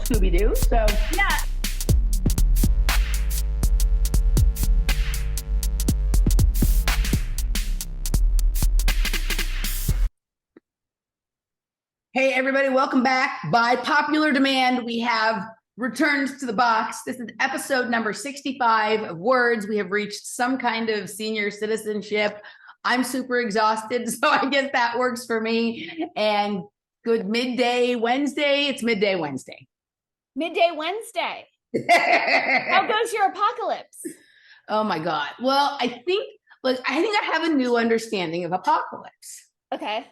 Scooby-Doo. So yeah. Hey everybody, welcome back. By popular demand, we have returned to the box. This is episode number 65 of Words. We have reached some kind of senior citizenship. I'm super exhausted, so I guess that works for me. And good midday Wednesday. It's midday Wednesday. Midday Wednesday. How goes your apocalypse? Oh my God. Well, I think I have a new understanding of apocalypse. Okay.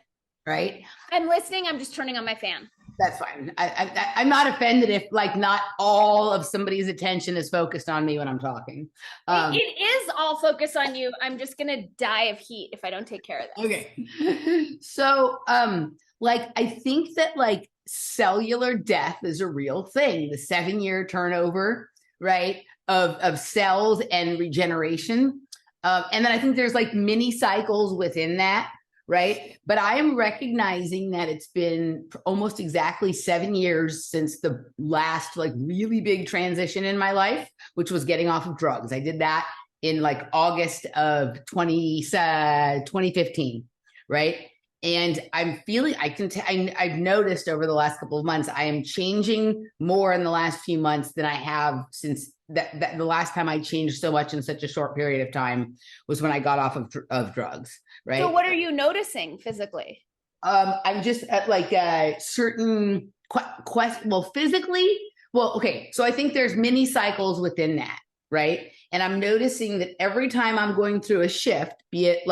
Right? I'm listening. I'm just turning on my fan. That's fine. I'm not offended if not all of somebody's attention is focused on me when I'm talking. It is all focused on you. I'm just going to die of heat if I don't take care of this. Okay. So, I think that cellular death is a real thing. The 7-year turnover, right, of cells and regeneration. And then I think there's mini cycles within that. Right. But I am recognizing that it's been almost exactly 7 years since the last really big transition in my life, which was getting off of drugs. I did that in August of 2015. Right. And I'm feeling I've noticed over the last couple of months, I am changing more in the last few months than I have since that the last time I changed so much in such a short period of time was when I got off of drugs. Right. So what are you noticing physically? I'm just at certain physically. Well, okay. So I think there's mini cycles within that. Right. And I'm noticing that every time I'm going through a shift, be it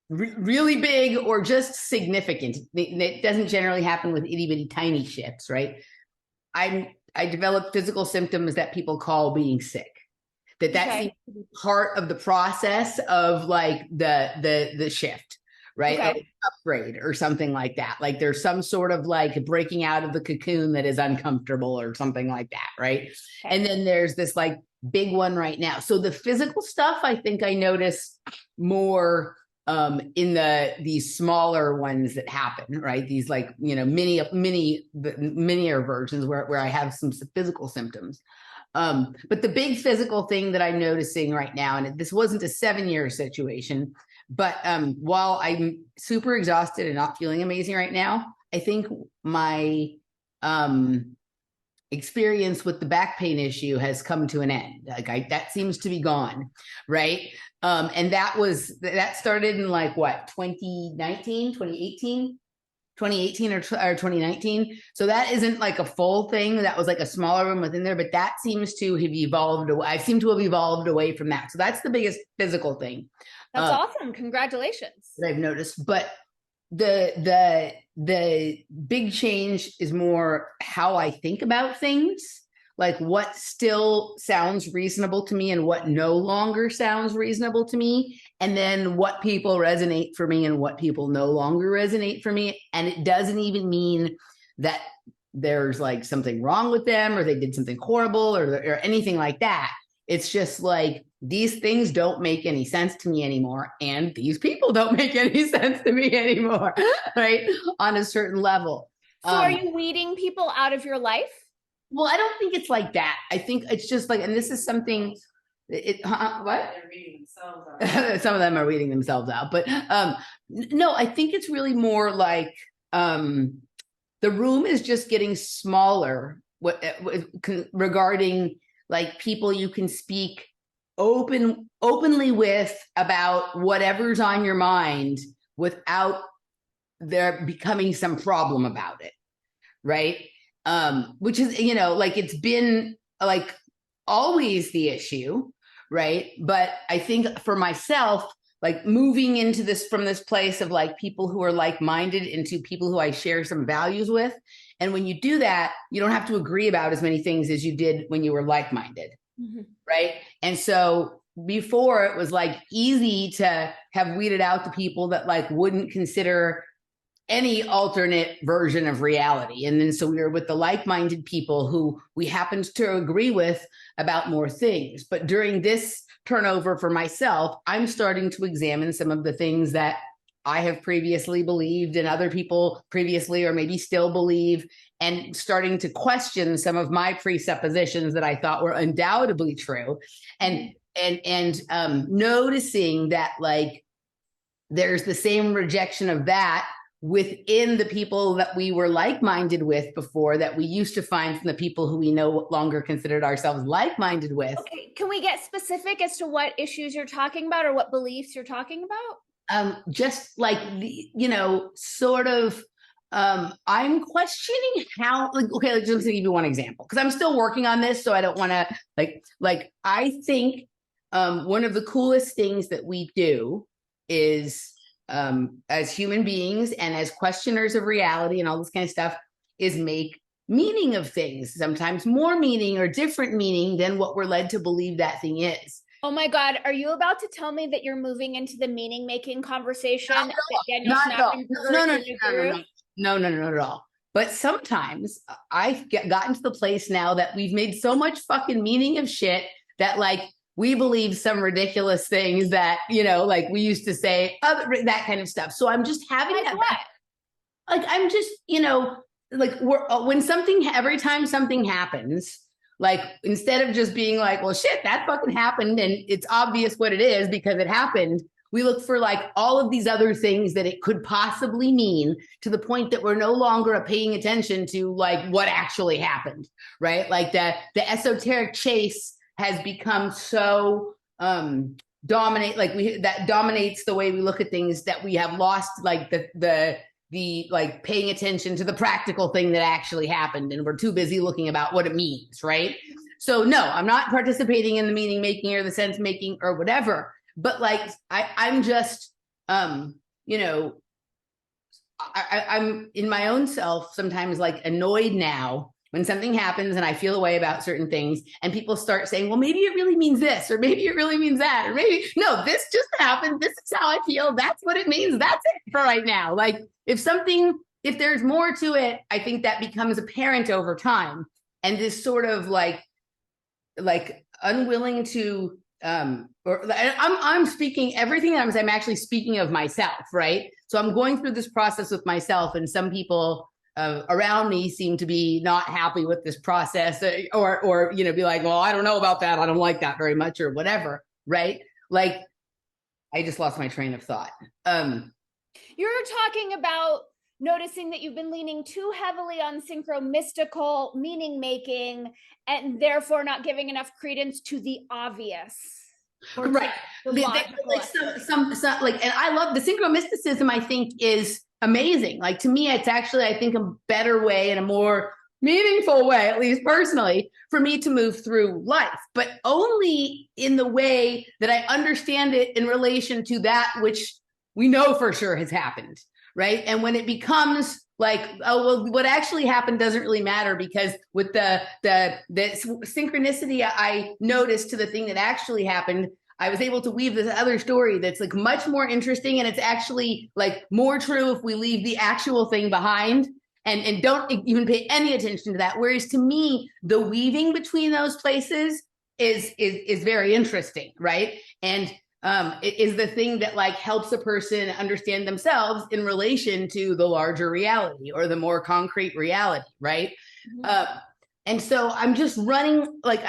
really big or just significant, it doesn't generally happen with itty bitty tiny shifts. Right. I develop physical symptoms that people call being sick. That okay. Seems to be part of the process of the shift, right? Okay. Upgrade or something like that. There's some sort of breaking out of the cocoon that is uncomfortable or something like that, right? Okay. And then there's this big one right now. So the physical stuff, I think I notice more in these smaller ones that happen, right? These minier versions where I have some physical symptoms. But the big physical thing that I'm noticing right now, and this wasn't a 7-year situation, but while I'm super exhausted and not feeling amazing right now, I think my experience with the back pain issue has come to an end. That seems to be gone, right? And that started in 2019, 2018 or 2019. So that isn't a full thing. That was a smaller one within there, but that seems to have evolved. I seem to have evolved away from that. So that's the biggest physical thing. That's awesome. Congratulations. That I've noticed. But the big change is more how I think about things, what still sounds reasonable to me and what no longer sounds reasonable to me. And then what people resonate for me and what people no longer resonate for me. And it doesn't even mean that there's something wrong with them or they did something horrible or anything like that. It's just these things don't make any sense to me anymore. And these people don't make any sense to me anymore, right? On a certain level. So are you weeding people out of your life? Well, I don't think it's like that. I think it's just and this is something, what? They're reading themselves out. Some of them are reading themselves out, but no, I think it's really more the room is just getting smaller regarding people you can speak openly with about whatever's on your mind without there becoming some problem about it, right? Which is, it's been always the issue, right? But I think for myself, moving into from this place of people who are like-minded into people who I share some values with. And when you do that, you don't have to agree about as many things as you did when you were like-minded, mm-hmm. right? And so before it was easy to have weeded out the people that wouldn't consider any alternate version of reality. And then so we were with the like-minded people who we happened to agree with about more things. But during this turnover for myself, I'm starting to examine some of the things that I have previously believed and other people previously or maybe still believe, and starting to question some of my presuppositions that I thought were undoubtedly true, and noticing that like there's the same rejection of that within the people that we were like-minded with before, that we used to find from the people who we no longer considered ourselves like-minded with. Okay, can we get specific as to what issues you're talking about or what beliefs you're talking about? Just like sort of. I'm questioning how. Like, okay, let's just give you one example because I'm still working on this, so I don't want to like. I think one of the coolest things that we do is, as human beings and as questioners of reality and all this kind of stuff, is make meaning of things, sometimes more meaning or different meaning than what we're led to believe that thing is. Oh my God, are you about to tell me that you're moving into the meaning making conversation? Not at all. No, not at all. But sometimes I've gotten to the place now that we've made so much fucking meaning of shit that like we believe some ridiculous things that, like we used to say, that kind of stuff. So I'm just having that. Like, I'm just, like every time something happens, like instead of just being like, well, shit, that fucking happened and it's obvious what it is because it happened, we look for like all of these other things that it could possibly mean, to the point that we're no longer paying attention to like what actually happened, right? Like the esoteric chase has become so dominate, like that dominates the way we look at things, that we have lost like the like paying attention to the practical thing that actually happened, and we're too busy looking about what it means, right? So no, I'm not participating in the meaning making or the sense making or whatever, but like I'm just I'm in my own self sometimes like annoyed now when something happens and I feel a way about certain things and people start saying, well, maybe it really means this, or maybe it really means that, or maybe, no, this just happened. This is how I feel. That's what it means. That's it for right now. Like if there's more to it, I think that becomes apparent over time. And this sort of like unwilling to, I'm speaking everything that I'm actually speaking of myself, right? So I'm going through this process with myself, and some people around me seem to be not happy with this process, or be like, well, I don't know about that. I don't like that very much, or whatever, right? Like, I just lost my train of thought. You're talking about noticing that you've been leaning too heavily on synchro-mystical meaning making, and therefore not giving enough credence to the obvious. Right. Like some like, and I love the synchro-mysticism, I think is amazing. Like to me, it's actually, I think, a better way and a more meaningful way, at least personally, for me to move through life, but only in the way that I understand it in relation to that which we know for sure has happened, right? And when it becomes like, oh, well, what actually happened doesn't really matter, because with the synchronicity I noticed to the thing that actually happened, I was able to weave this other story that's like much more interesting, and it's actually like more true if we leave the actual thing behind and don't even pay any attention to that. Whereas to me, the weaving between those places is very interesting, right? And it is the thing that like helps a person understand themselves in relation to the larger reality or the more concrete reality, right? Mm-hmm. And so I'm just running, like,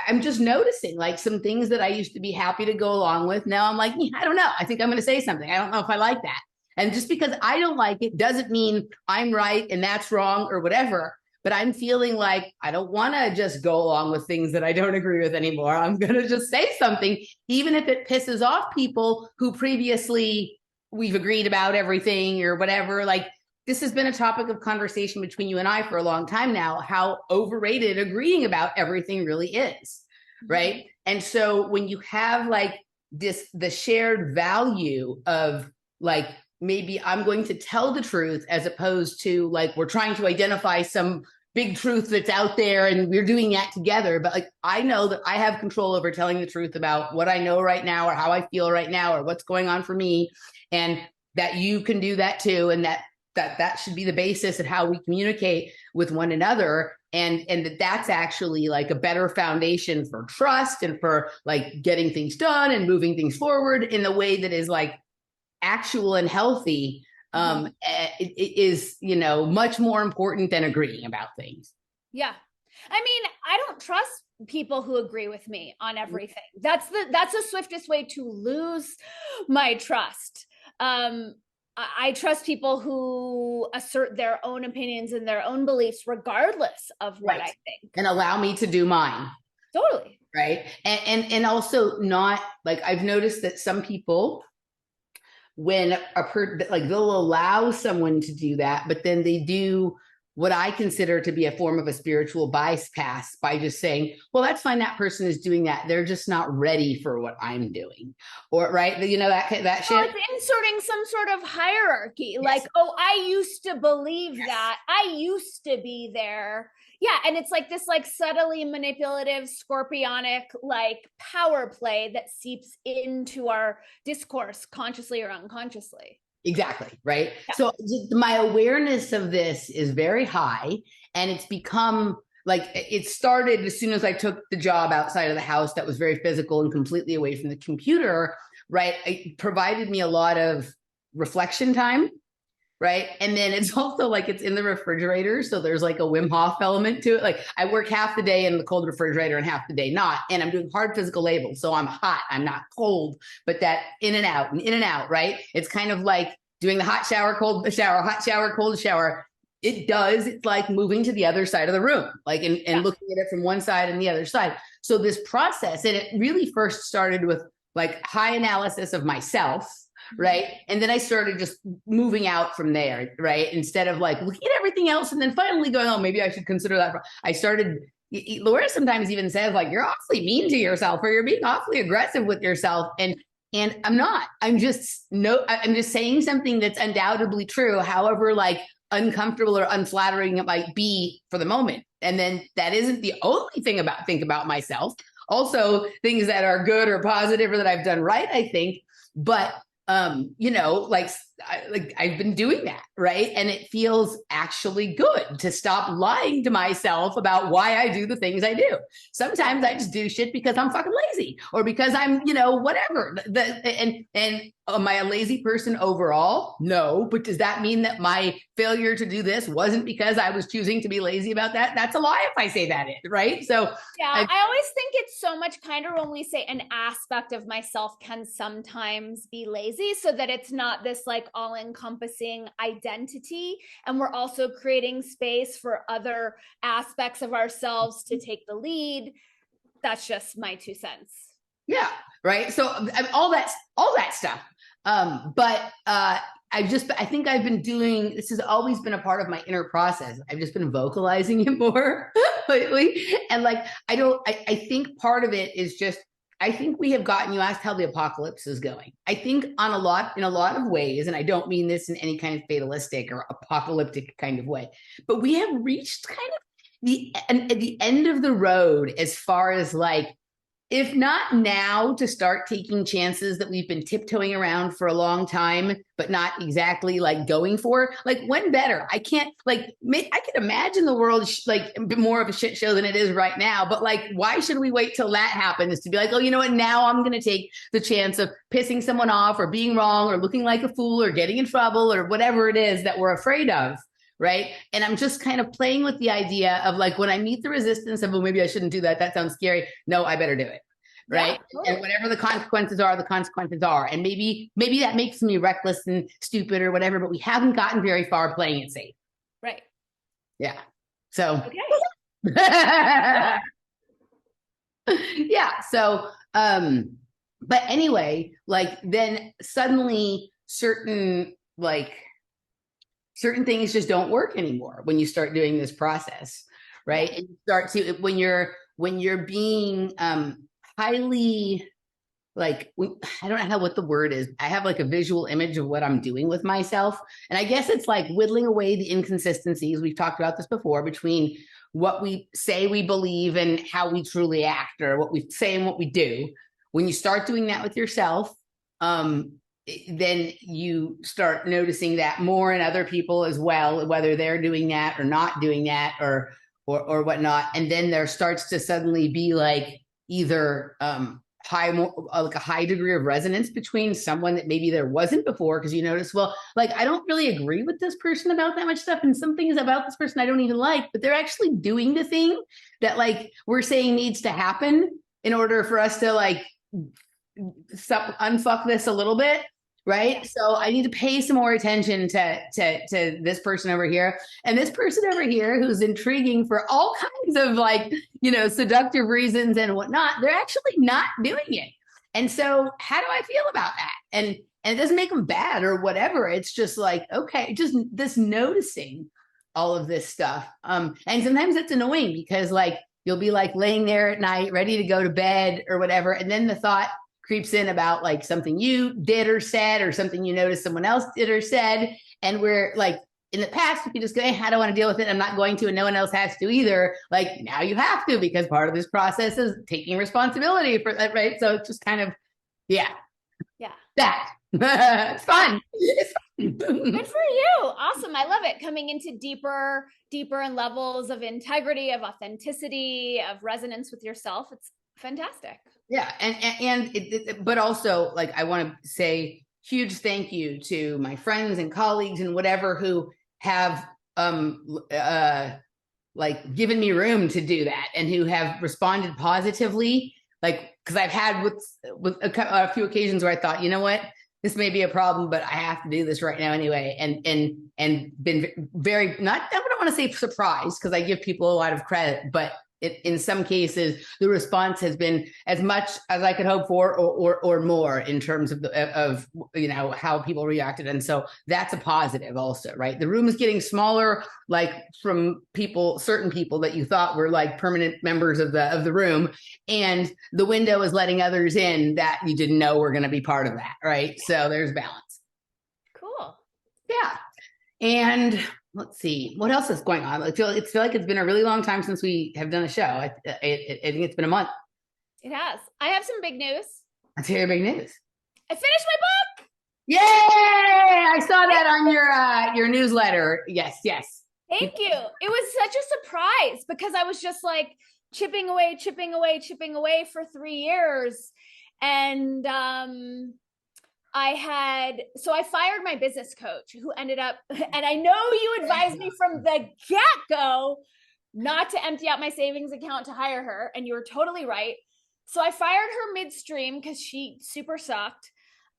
I'm just noticing like some things that I used to be happy to go along with. Now I'm like, I don't know. I think I'm going to say something. I don't know if I like that. And just because I don't like it doesn't mean I'm right and that's wrong or whatever. But I'm feeling like I don't want to just go along with things that I don't agree with anymore. I'm going to just say something, even if it pisses off people who previously we've agreed about everything or whatever. Like, this has been a topic of conversation between you and I for a long time now, how overrated agreeing about everything really is, right? And so when you have like the shared value of like, maybe I'm going to tell the truth as opposed to like, we're trying to identify some big truth that's out there and we're doing that together. But like, I know that I have control over telling the truth about what I know right now or how I feel right now or what's going on for me, and that you can do that too. And that should be the basis of how we communicate with one another. And that's actually like a better foundation for trust and for like getting things done and moving things forward in the way that is like actual and healthy is, you know, much more important than agreeing about things. Yeah. I mean, I don't trust people who agree with me on everything. That's the swiftest way to lose my trust. I trust people who assert their own opinions and their own beliefs, regardless of what I think. And allow me to do mine. Totally. Right. And also not like, I've noticed that some people, when like they'll allow someone to do that, but then they do what I consider to be a form of a spiritual bypass by just saying, well, that's fine. That person is doing that. They're just not ready for what I'm doing. Or, right. You know, that shit. It's inserting some sort of hierarchy. Yes. Like, oh, I used to believe that. I used to be there. Yeah. And it's like this, like subtly manipulative, scorpionic, like power play that seeps into our discourse consciously or unconsciously. Exactly. Right. Yeah. So my awareness of this is very high, and it's become like, it started as soon as I took the job outside of the house that was very physical and completely away from the computer. Right. It provided me a lot of reflection time. Right. And then it's also like it's in the refrigerator. So there's like a Wim Hof element to it. Like I work half the day in the cold refrigerator and half the day not. And I'm doing hard physical labor. So I'm hot. I'm not cold, but that in and out and in and out. Right. It's kind of like doing the hot shower, cold shower, hot shower, cold shower. It's like moving to the other side of the room, like and looking at it from one side and the other side. So this process, and it really first started with like high analysis of myself. Right. And then I started just moving out from there. Right. Instead of like looking at everything else and then finally going, oh, maybe I should consider that. I started, Laura sometimes even says like, you're awfully mean to yourself, or you're being awfully aggressive with yourself. And I'm not, I'm just saying something that's undoubtedly true. However, like uncomfortable or unflattering it might be for the moment. And then that isn't the only thing think about myself. Also things that are good or positive or that I've done right, I think. But you know, like I've been doing that, right? And it feels actually good to stop lying to myself about why I do the things I do. Sometimes I just do shit because I'm fucking lazy, or because I'm, you know, whatever. And am I a lazy person overall? No. But does that mean that my failure to do this wasn't because I was choosing to be lazy about that? That's a lie if I say that, right? So yeah, I always think it's so much kinder when we say an aspect of myself can sometimes be lazy, so that it's not this like all-encompassing identity. And we're also creating space for other aspects of ourselves to take the lead. That's just my 2 cents. Yeah. Right. So all that stuff. But I think I've been doing, this has always been a part of my inner process. I've just been vocalizing it more lately. And like, I think part of it is just, I think we have gotten, you asked how the apocalypse is going. I think in a lot of ways, and I don't mean this in any kind of fatalistic or apocalyptic kind of way, but we have reached kind of the end of the road as far as like, if not now, to start taking chances that we've been tiptoeing around for a long time, but not exactly like going for. Like, when better? I can't I could imagine the world like more of a shit show than it is right now. But like, why should we wait till that happens to be like, oh, you know what? Now I'm going to take the chance of pissing someone off or being wrong or looking like a fool or getting in trouble or whatever it is that we're afraid of. Right. And I'm just kind of playing with the idea of like, when I meet the resistance of, well, maybe I shouldn't do that. That sounds scary. No, I better do it. Right. Yeah, totally. And whatever the consequences are, the consequences are. And maybe that makes me reckless and stupid or whatever, but we haven't gotten very far playing it safe. Right. Yeah. So. Okay. Yeah. So, but anyway, like then suddenly certain things just don't work anymore when you start doing this process, right? And you start to, when you're being highly, like, I don't know what the word is. I have like a visual image of what I'm doing with myself. And I guess it's like whittling away the inconsistencies. We've talked about this before, between what we say we believe and how we truly act, or what we say and what we do. When you start doing that with yourself, then you start noticing that more in other people as well, whether they're doing that or not doing that or whatnot. And then there starts to suddenly be like either like a high degree of resonance between someone that maybe there wasn't before, because you notice, well, like I don't really agree with this person about that much stuff, and some things about this person I don't even like, but they're actually doing the thing that like we're saying needs to happen in order for us to like unfuck this a little bit. Right. Yeah. So I need to pay some more attention to this person over here, and this person over here who's intriguing for all kinds of like, seductive reasons and whatnot. They're actually not doing it. And so how do I feel about that? And it doesn't make them bad or whatever. It's just like, okay, just this noticing all of this stuff. And sometimes it's annoying because like you'll be like laying there at night, ready to go to bed or whatever. And then the thought creeps in about like something you did or said, or something you noticed someone else did or said. And we're like, in the past, you could just go, hey, I don't want to deal with it. I'm not going to, and no one else has to either. Like now you have to, because part of this process is taking responsibility for that, right? So it's just kind of, yeah. That. It's fun. It's fun. Good for you. Awesome. I love it. Coming into deeper and levels of integrity, of authenticity, of resonance with yourself. It's fantastic. Yeah. But also like, I want to say huge thank you to my friends and colleagues and whatever who have, like given me room to do that, and who have responded positively. Like, cause I've had with a few occasions where I thought, you know what, this may be a problem, but I have to do this right now anyway. And been very, I don't want to say surprised, because I give people a lot of credit, but in some cases, the response has been as much as I could hope for, or more, in terms of how people reacted. And so that's a positive also, right? The room is getting smaller, like from certain people that you thought were like permanent members of the room, and the window is letting others in that you didn't know were going to be part of that, right? So there's balance. Cool. Yeah. And let's see, what else is going on? I feel like it's been a really long time since we have done a show. I think it's been a month. It has. I have some big news. Let's hear your big news. I finished my book. Yay! I saw that on your newsletter. Yes. Thank you. It was such a surprise, because I was just like chipping away for 3 years. And I fired my business coach, who ended up, and I know you advised me from the get-go not to empty out my savings account to hire her, and you were totally right. So I fired her midstream because she super sucked.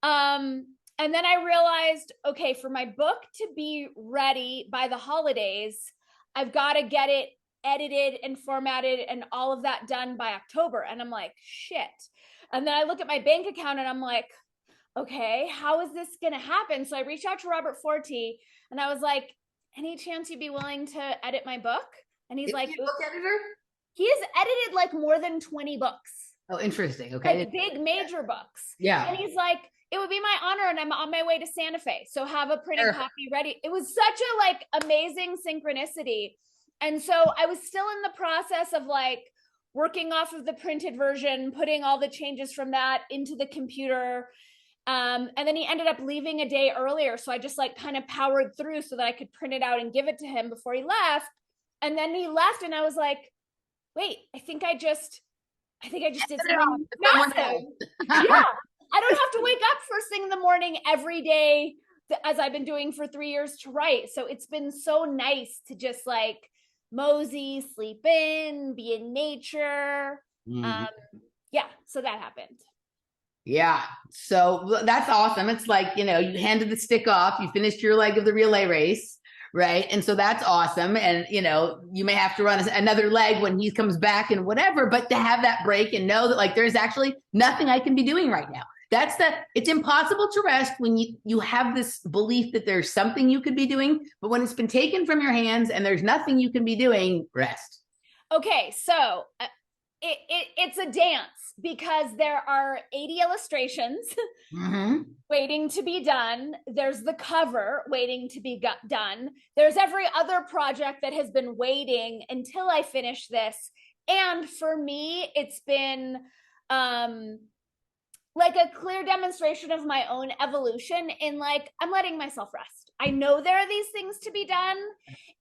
And then I realized, okay, for my book to be ready by the holidays, I've got to get it edited and formatted and all of that done by October. And I'm like, shit. And then I look at my bank account and I'm like, okay, how is this going to happen? So I reached out to Robert Forti and I was like, any chance you'd be willing to edit my book? And he's like, book editor? He has edited like more than 20 books. Oh, interesting. Okay. Like big major books. Yeah. And he's like, it would be my honor, and I'm on my way to Santa Fe, so have a printed copy ready. It was such a like amazing synchronicity. And so I was still in the process of like working off of the printed version, putting all the changes from that into the computer. And then he ended up leaving a day earlier. So I just like kind of powered through so that I could print it out and give it to him before he left. And then he left and I was like, wait, I think I just did something massive. Yeah. I don't have to wake up first thing in the morning every day as I've been doing for 3 years to write. So it's been so nice to just like mosey, sleep in, be in nature. Yeah. So that happened. Yeah. So that's awesome. It's like, you handed the stick off, you finished your leg of the relay race, right? And so that's awesome. And, you may have to run another leg when he comes back and whatever, but to have that break and know that like, there's actually nothing I can be doing right now. It's impossible to rest when you have this belief that there's something you could be doing, but when it's been taken from your hands and there's nothing you can be doing, rest. Okay. So it's a dance because there are 80 illustrations waiting to be done. There's the cover waiting to be done. There's every other project that has been waiting until I finish this. And for me, it's been, like a clear demonstration of my own evolution in like, I'm letting myself rest. I know there are these things to be done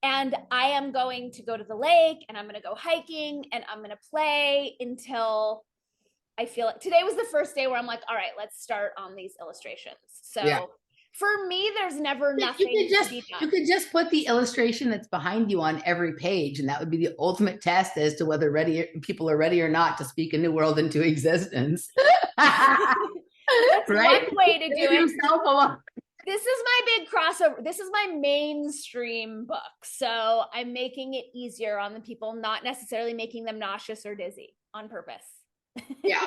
and I am going to go to the lake and I'm going to go hiking and I'm going to play until I feel like today was the first day where I'm like, all right, let's start on these illustrations. So Yeah. for me, there's never nothing to be done. You could just put the illustration that's behind you on every page, and that would be the ultimate test as to whether people are ready or not to speak a new world into existence. That's right? one way to do it. Yourself alone. This is my big crossover. This is my mainstream book. So I'm making it easier on the people, not necessarily making them nauseous or dizzy on purpose. Yeah.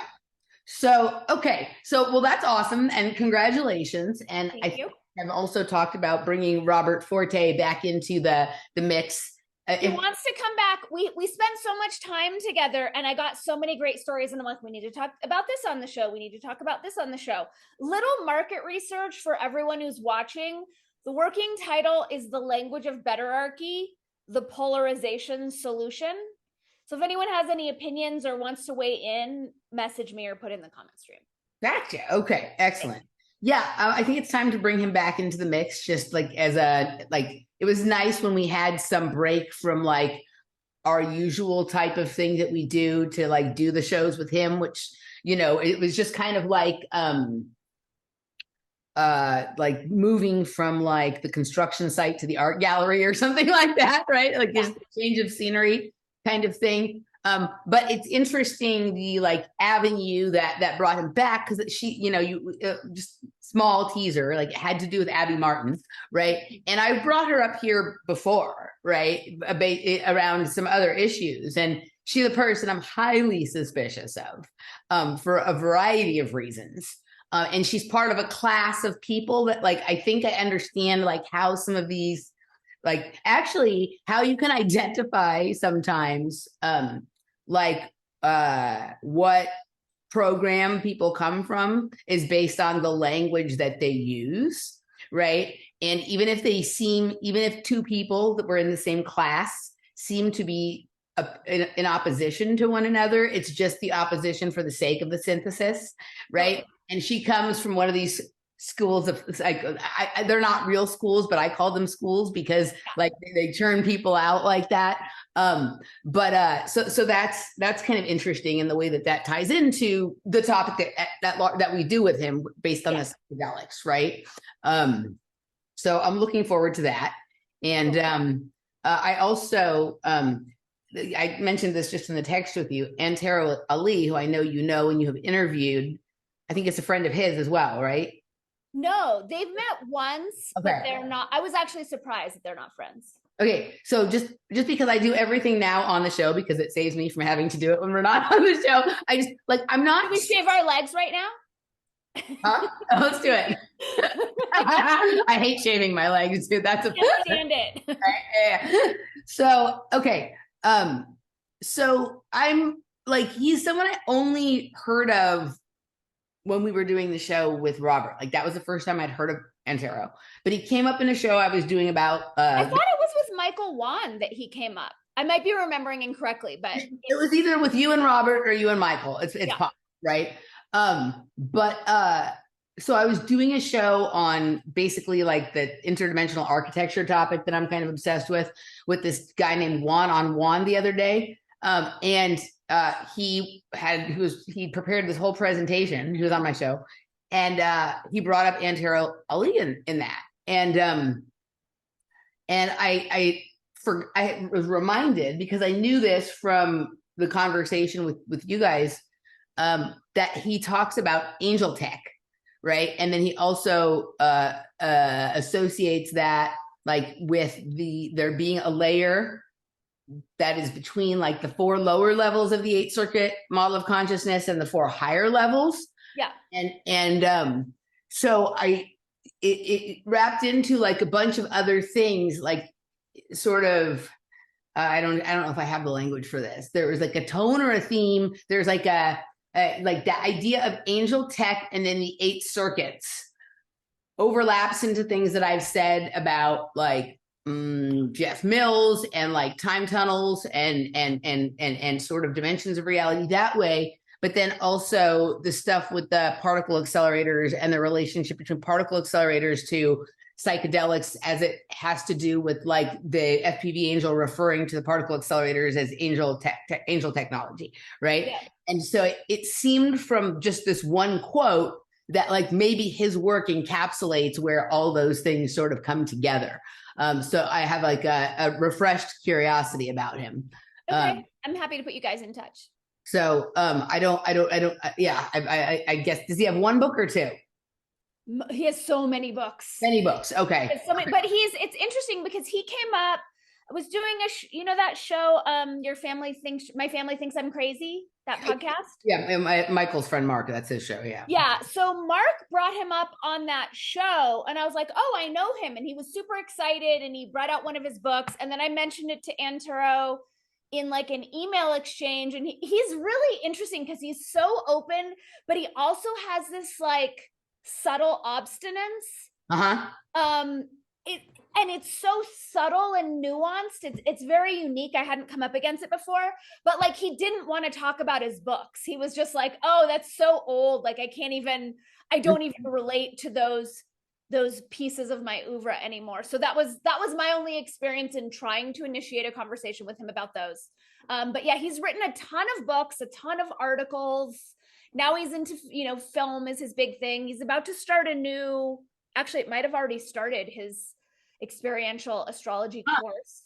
So, okay. So, well, that's awesome. And congratulations. And Thank you. I've also talked about bringing Robert Forte back into the mix. He wants to come back. We spent so much time together, and I got so many great stories, and I'm like, we need to talk about this on the show. We need to talk about this on the show. Little market research for everyone who's watching. The working title is The Language of Betterarchy, The Polarization Solution. So if anyone has any opinions or wants to weigh in, message me or put in the comment stream. Gotcha. Okay. Excellent. Yeah. I think it's time to bring him back into the mix, just like as a, like, it was nice when we had some break from like our usual type of thing that we do to like do the shows with him, which, you know, it was just kind of like moving from like the construction site to the art gallery or something like that, right? Like just a change of scenery kind of thing. But it's interesting the like avenue that brought him back, because she, you know, just small teaser, like it had to do with Abby Martin, right? And I brought her up here before, right, around some other issues, and she's a person I'm highly suspicious of, for a variety of reasons. And she's part of a class of people that, like, I think I understand like how some of these, like actually how you can identify sometimes what program people come from is based on the language that they use, right? And even if two people that were in the same class seem to be in opposition to one another, it's just the opposition for the sake of the synthesis, right? And she comes from one of these schools of, like, they're not real schools, but I call them schools because like they churn people out like that. So that's kind of interesting in the way that ties into the topic that we do with him based on the psychedelics, right? So I'm looking forward to that. And I also I mentioned this just in the text with you, Antero Ali, who I know you know and you have interviewed. I think it's a friend of his as well, right? No, they've met once, but they're not. I was actually surprised that they're not friends. Okay, so just because I do everything now on the show because it saves me from having to do it when we're not on the show, I just like I'm not. Can we shave our legs right now? Huh? Let's do it. I hate shaving my legs, dude. That's a can't stand it. Yeah. So okay, so I'm like he's someone I only heard of when we were doing the show with Robert. Like that was the first time I'd heard of Antero, but he came up in a show I was doing about I thought it was with Michael Wan that he came up. I might be remembering incorrectly, but it was either with you and Robert or you and Michael. It's possible, right? So I was doing a show on basically like the interdimensional architecture topic that I'm kind of obsessed with this guy named Juan on Juan the other day. He prepared this whole presentation. He was on my show, and he brought up Antero Ali in that. And I was reminded, because I knew this from the conversation with you guys, that he talks about angel tech, right? And then he also associates that like with there being a layer that is between like the 4 lower levels of the 8 circuit model of consciousness and the 4 higher levels. Yeah. And so it wrapped into like a bunch of other things, like sort of, I don't know if I have the language for this. There was like a tone or a theme. There's like like the idea of angel tech, and then the 8 circuits overlaps into things that I've said about like Jeff Mills and like time tunnels and sort of dimensions of reality that way. But then also the stuff with the particle accelerators and the relationship between particle accelerators to psychedelics as it has to do with like the FPV angel referring to the particle accelerators as angel technology, right? Yeah. And so it seemed from just this one quote that like maybe his work encapsulates where all those things sort of come together. So I have like a refreshed curiosity about him. Okay, I'm happy to put you guys in touch. So I guess, does he have one book or two? He has so many books. Many books. Okay. So many, but it's interesting because he came up, I was doing that show, My Family Thinks I'm Crazy, that podcast. Yeah, Michael's friend Mark, that's his show. Yeah. Yeah. So Mark brought him up on that show, and I was like, oh, I know him. And he was super excited, and he brought out one of his books. And then I mentioned it to Antero in like an email exchange. And he's really interesting because he's so open, but he also has this like subtle obstinance. It's so subtle and nuanced. It's very unique. I hadn't come up against it before, but like he didn't want to talk about his books. He was just like, oh, that's so old. Like I don't even relate to those pieces of my oeuvre anymore. So that was my only experience in trying to initiate a conversation with him about those. But yeah, he's written a ton of books, a ton of articles. Now he's into, film is his big thing. He's about to start actually it might have already started his experiential astrology course.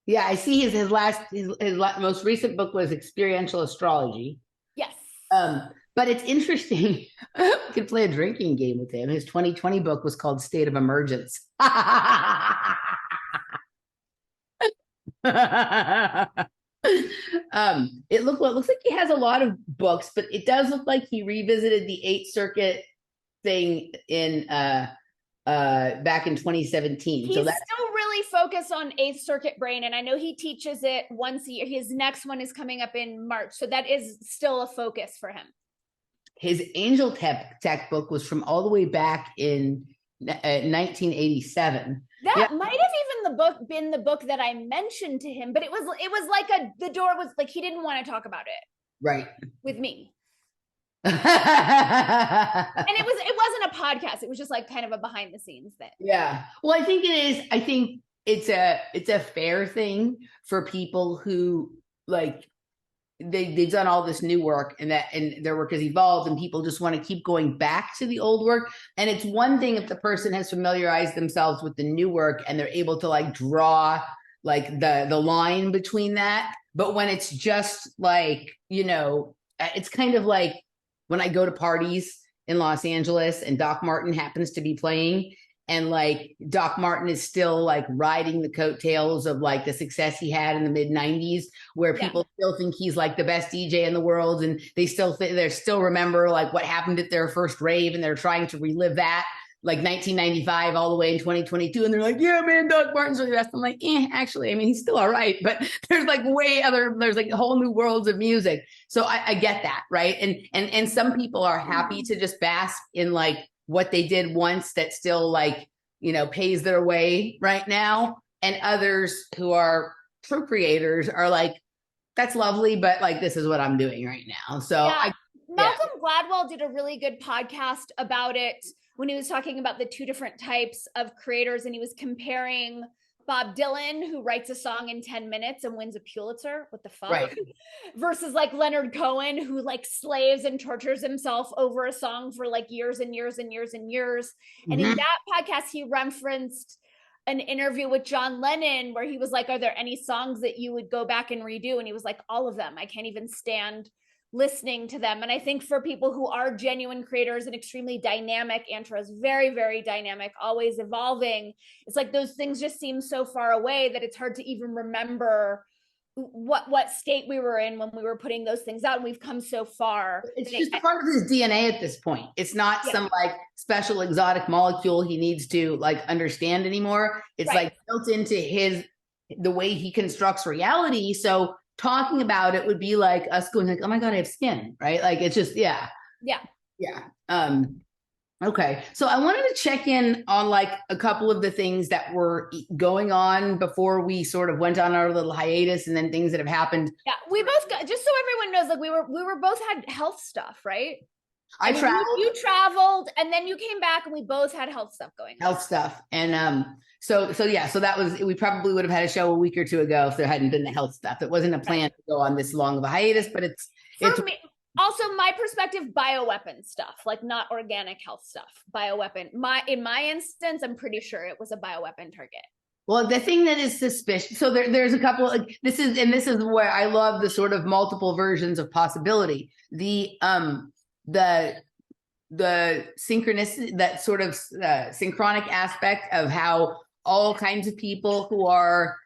Yeah, I see his most recent book was Experiential Astrology. Yes. But it's interesting. We could play a drinking game with him. His 2020 book was called State of Emergence. It looks like he has a lot of books, but it does look like he revisited the 8th Circuit thing in back in 2017. He's still really focused on 8th Circuit brain, and I know he teaches it once a year. His next one is coming up in March, so that is still a focus for him. His Angel Tech book was from all the way back in 1987. That might have even been the book that I mentioned to him, but it was like the door was like he didn't want to talk about it. Right. With me. And it wasn't a podcast. It was just like kind of a behind the scenes thing. Yeah. Well, I think it is. I think it's a fair thing for people who like they've done all this new work and their work has evolved and people just want to keep going back to the old work. And it's one thing if the person has familiarized themselves with the new work and they're able to like draw like the line between that. But when it's just like, it's kind of like when I go to parties in Los Angeles and Doc Martin happens to be playing and like Doc Martin is still like riding the coattails of like the success he had in the mid 90s where people still think he's like the best DJ in the world and they still remember like what happened at their first rave and they're trying to relive that like 1995 all the way in 2022 and they're like, yeah, man, Doc Martin's really the best. I'm like, actually, I mean, he's still all right, but there's like there's like whole new worlds of music. So I get that, right? And some people are happy to just bask in like what they did once that still like, pays their way right now. And others who are true creators are like, that's lovely, but like, this is what I'm doing right now. So Malcolm Gladwell did a really good podcast about it when he was talking about the two different types of creators. And he was comparing Bob Dylan, who writes a song in 10 minutes and wins a Pulitzer. What the fuck? Right. Versus like Leonard Cohen, who like slaves and tortures himself over a song for like years and years and years and years. Mm-hmm. And in that podcast, he referenced an interview with John Lennon where he was like, are there any songs that you would go back and redo? And he was like, all of them. I can't even stand listening to them. And I think for people who are genuine creators and extremely dynamic, Antra is very, very dynamic, always evolving. It's like those things just seem so far away that it's hard to even remember what state we were in when we were putting those things out. And we've come so far. It's just part of his DNA at this point. It's not some like special exotic molecule he needs to like understand anymore. It's like built into the way he constructs reality. So talking about it would be like us going like, oh my God, I have skin, right? Like, it's just, yeah. Okay. So I wanted to check in on like a couple of the things that were going on before we sort of went on our little hiatus and then things that have happened. Yeah. We both got, just so everyone knows, like we were both had health stuff, right? I traveled. You traveled, and then you came back, and we both had health stuff going on. Health stuff. And so that was, we probably would have had a show a week or two ago if there hadn't been the health stuff. It wasn't a plan to go on this long of a hiatus, but it's me. Also, my perspective, bioweapon stuff, like not organic health stuff, bioweapon. In my instance, I'm pretty sure it was a bioweapon target. Well, the thing that is suspicious, so there's a couple, this is where I love the sort of multiple versions of possibility. The synchronicity, that sort of synchronic aspect of how all kinds of people who are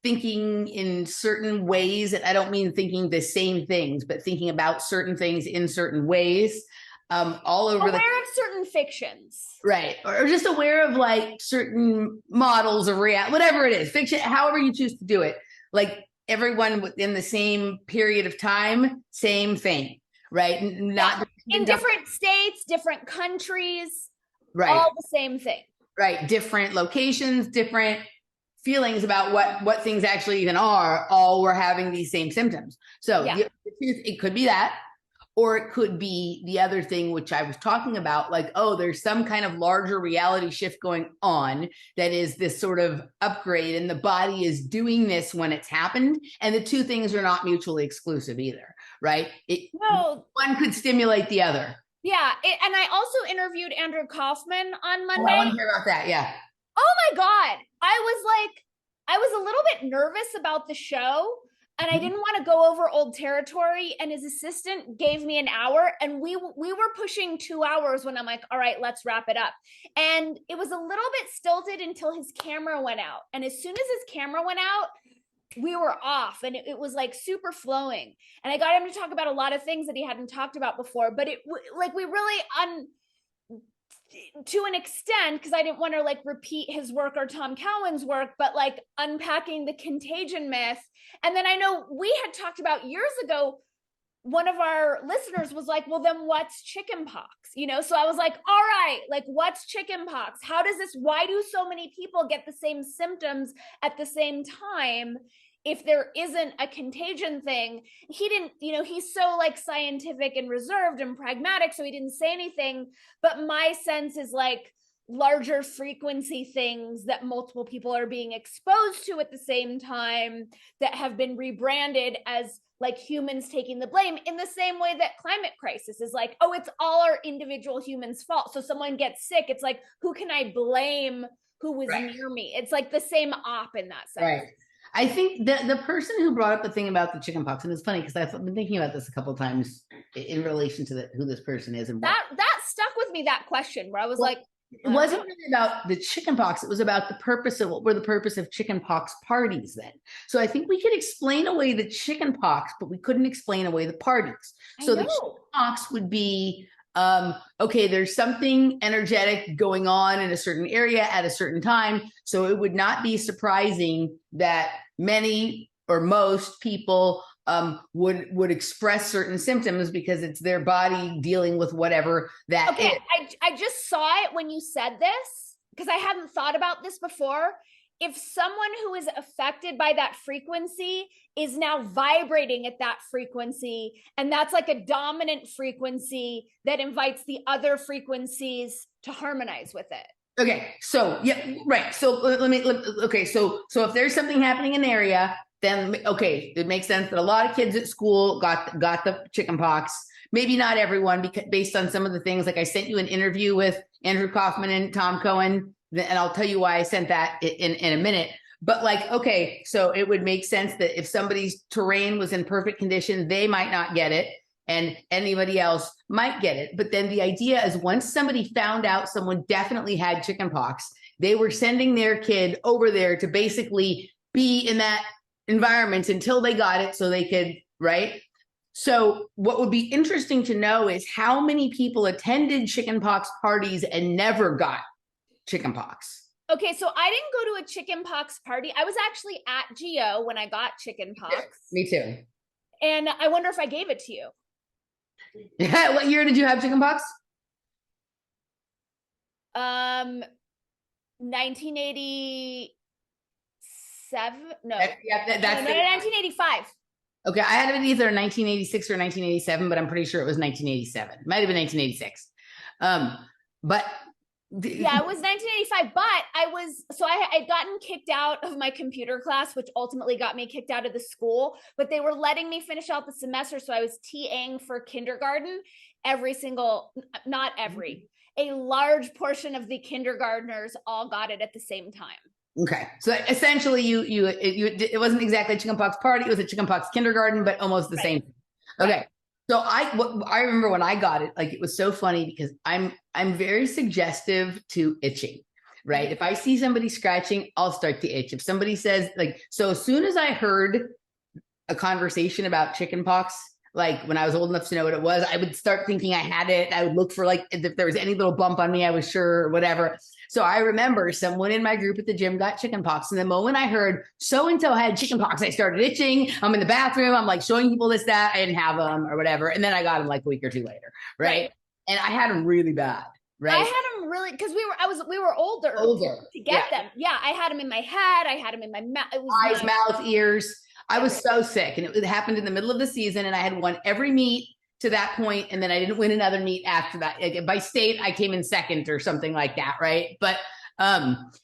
thinking in certain ways, and I don't mean thinking the same things, but thinking about certain things in certain ways, all over aware of certain fictions. Right. Or just aware of like certain models of reality, whatever it is, fiction, however you choose to do it. Like everyone within the same period of time, same thing, right? Not in different states, different countries, right? All the same thing. Right. Different locations, different feelings about what things actually even are. All were having these same symptoms. So it could be that. Or it could be the other thing, which I was talking about, like, oh, there's some kind of larger reality shift going on that is this sort of upgrade, and the body is doing this when it's happened. And the two things are not mutually exclusive either, right? One could stimulate the other. Yeah. And I also interviewed Andrew Kaufman on Monday. I want to hear about that. Yeah. Oh my God. I was a little bit nervous about the show. And I didn't want to go over old territory, and his assistant gave me an hour, and we were pushing 2 hours when I'm like, all right, let's wrap it up. And it was a little bit stilted until his camera went out. And as soon as his camera went out, we were off, and it was like super flowing. And I got him to talk about a lot of things that he hadn't talked about before, but we really to an extent, because I didn't want to like repeat his work or Tom Cowan's work, but like unpacking the contagion myth. And then I know we had talked about years ago, one of our listeners was like, well, then what's chickenpox? So I was like, all right, like what's chickenpox? How does this, why do so many people get the same symptoms at the same time? If there isn't a contagion thing, he didn't, he's so like scientific and reserved and pragmatic, so he didn't say anything. But my sense is like larger frequency things that multiple people are being exposed to at the same time that have been rebranded as like humans taking the blame, in the same way that climate crisis is like, oh, it's all our individual humans' fault. So someone gets sick, it's like, who can I blame? Who was near me? It's like the same op in that sense. Right. I think the person who brought up the thing about the chickenpox, and it's funny because I've been thinking about this a couple of times in relation to who this person is, and that stuck with me, that question, where I was like, it wasn't really about the chickenpox. It was about the purpose of what were the purpose of chickenpox parties then. So I think we could explain away the chickenpox, but we couldn't explain away the parties. So the chickenpox would be, okay, there's something energetic going on in a certain area at a certain time. So it would not be surprising that many or most people would express certain symptoms because it's their body dealing with whatever that is. I just saw it when you said this, because I hadn't thought about this before. If someone who is affected by that frequency is now vibrating at that frequency, and that's like a dominant frequency that invites the other frequencies to harmonize with it. Okay, so yeah, right. So so if there's something happening in an area, then okay, it makes sense that a lot of kids at school got the chickenpox. Maybe not everyone, because based on some of the things, like I sent you an interview with Andrew Kaufman and Tom Cowan, and I'll tell you why I sent that in a minute. But like, okay, so it would make sense that if somebody's terrain was in perfect condition, they might not get it, and anybody else might get it. But then the idea is, once somebody found out someone definitely had chickenpox, they were sending their kid over there to basically be in that environment until they got it, so they could, right? So what would be interesting to know is how many people attended chickenpox parties and never got chickenpox. Okay, so I didn't go to a chickenpox party. I was actually at GO when I got chickenpox. Yeah, me too. And I wonder if I gave it to you. Yeah, what year did you have chickenpox? 1987. No, yeah, that's 1985. Okay, I had it either 1986 or 1987, but I'm pretty sure it was 1987. Might have been 1986. But yeah, it was 1985, but I had gotten kicked out of my computer class, which ultimately got me kicked out of the school, but they were letting me finish out the semester. So I was TAing for kindergarten. Not every, a large portion of the kindergartners all got it at the same time. Okay, so essentially, it wasn't exactly a chickenpox party; it was a chickenpox kindergarten, but almost the same. Okay, right. So I remember when I got it, like it was so funny because I'm very suggestive to itching, right? If I see somebody scratching, I'll start to itch. If somebody says like, so as soon as I heard a conversation about chickenpox, like when I was old enough to know what it was, I would start thinking I had it. I would look for like if there was any little bump on me, I was sure or whatever. So I remember someone in my group at the gym got chickenpox. And the moment I heard so-and-so had chickenpox, I started itching. I'm in the bathroom. I'm like showing people this, that. I didn't have them or whatever. And then I got them like a week or two later. Right. And I had them really bad. Right. I had them really, because we were older to get them. Yeah. I had them in my head. I had them in my mouth. It was eyes, mouth, ears. I was so sick, and it happened in the middle of the season, and I had won every meet to that point, and then I didn't win another meet after that. Like, by state, I came in second or something like that, right? But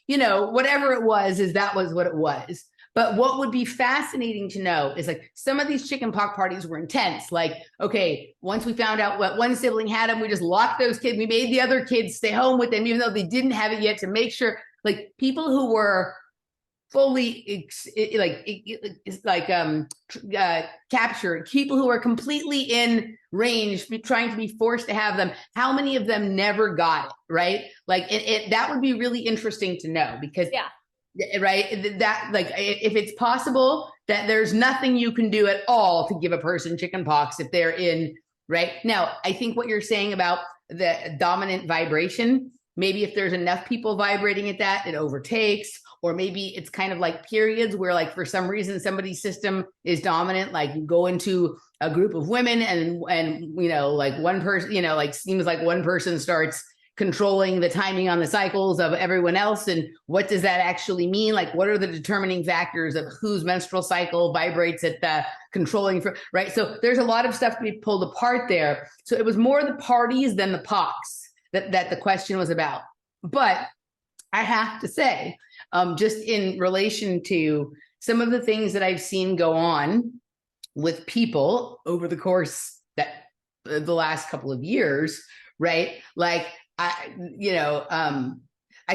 you know, whatever it was, that was what it was. But what would be fascinating to know is like some of these chickenpox parties were intense. Like, okay, once we found out what one sibling had them, we just locked those kids. We made the other kids stay home with them, even though they didn't have it yet, to make sure, like, people who were fully captured, people who are completely in range, trying to be forced to have them, how many of them never got it, right? Like that would be really interesting to know, because right, that, like, if it's possible that there's nothing you can do at all to give a person chickenpox if they're in, right? Now, I think what you're saying about the dominant vibration, maybe if there's enough people vibrating at that, it overtakes. Or maybe it's kind of like periods where, like, for some reason, somebody's system is dominant. Like, you go into a group of women and you know, like one person, you know, like seems like one person starts controlling the timing on the cycles of everyone else. And what does that actually mean? Like, what are the determining factors of whose menstrual cycle vibrates at the controlling, right? So there's a lot of stuff to be pulled apart there. So it was more the parties than the pox that the question was about. But I have to say, just in relation to some of the things that I've seen go on with people over the course that the last couple of years, right? Like, I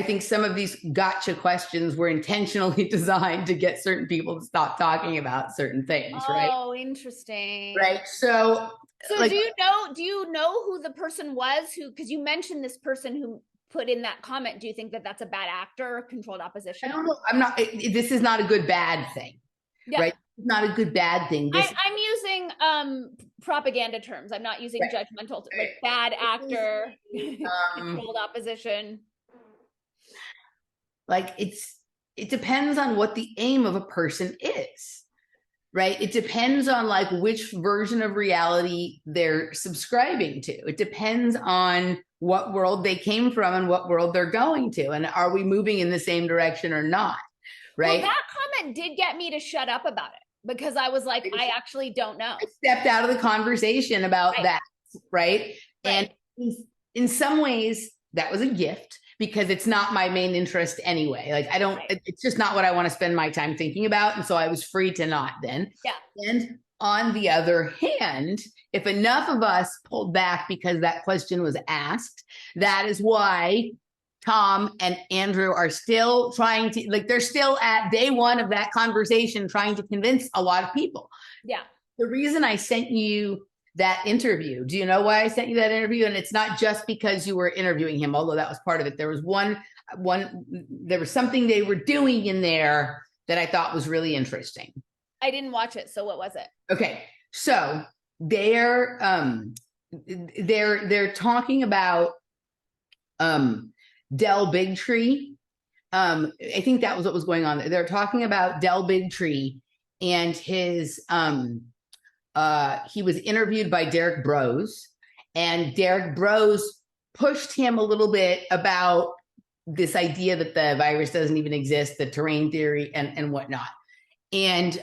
think some of these gotcha questions were intentionally designed to get certain people to stop talking about certain things, right? Oh, interesting. Right. So like, do you know who the person was because you mentioned this person who put in that comment? Do you think that that's a bad actor or controlled opposition? I don't know. I'm not, this is not a good, bad thing, right? It's not a good, bad thing. I'm using propaganda terms. I'm not using judgmental, like bad actor, controlled opposition. Like, it depends on what the aim of a person is, right? It depends on like which version of reality they're subscribing to. It depends on what world they came from and what world they're going to. And are we moving in the same direction or not? Right. Well, that comment did get me to shut up about it, because I was like, I actually don't know. I stepped out of the conversation about that. Right. And in some ways that was a gift, because it's not my main interest anyway. Like, I don't, it's just not what I want to spend my time thinking about. And so I was free to not then. Yeah. And on the other hand, if enough of us pulled back because that question was asked, that is why Tom and Andrew are still trying to, like, they're still at day one of that conversation, trying to convince a lot of people. Yeah. The reason I sent you that interview, do you know why I sent you that interview? And it's not just because you were interviewing him, although that was part of it. There was there was something they were doing in there that I thought was really interesting. I didn't watch it. So what was it? Okay. So they're talking about Del Bigtree. I think that was what was going on. They're talking about Del Bigtree and his he was interviewed by Derek Bros, and Derek Bros pushed him a little bit about this idea that the virus doesn't even exist, the terrain theory and whatnot. And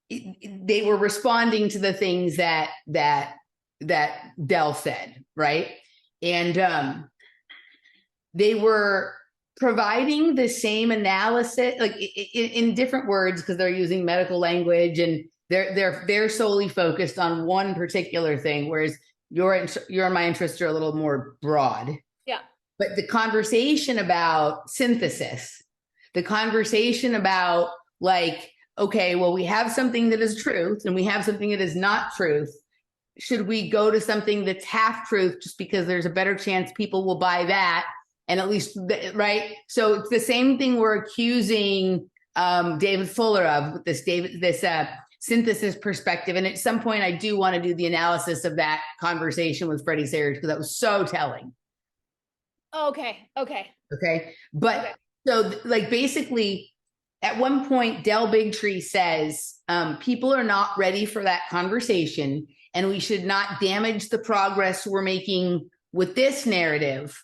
they were responding to the things that Del said, right? And they were providing the same analysis, like in different words, because they're using medical language, and they're solely focused on one particular thing, whereas your and my interests are a little more broad. Yeah. But the conversation about synthesis, the conversation about like, okay, well, we have something that is truth and we have something that is not truth. Should we go to something that's half truth just because there's a better chance people will buy that? And at least, right? So it's the same thing we're accusing David Fuller of, with this synthesis perspective. And at some point, I do want to do the analysis of that conversation with Freddie Sayers, because that was so telling. Okay. But okay. So like basically at one point, Del Bigtree says, people are not ready for that conversation, and we should not damage the progress we're making with this narrative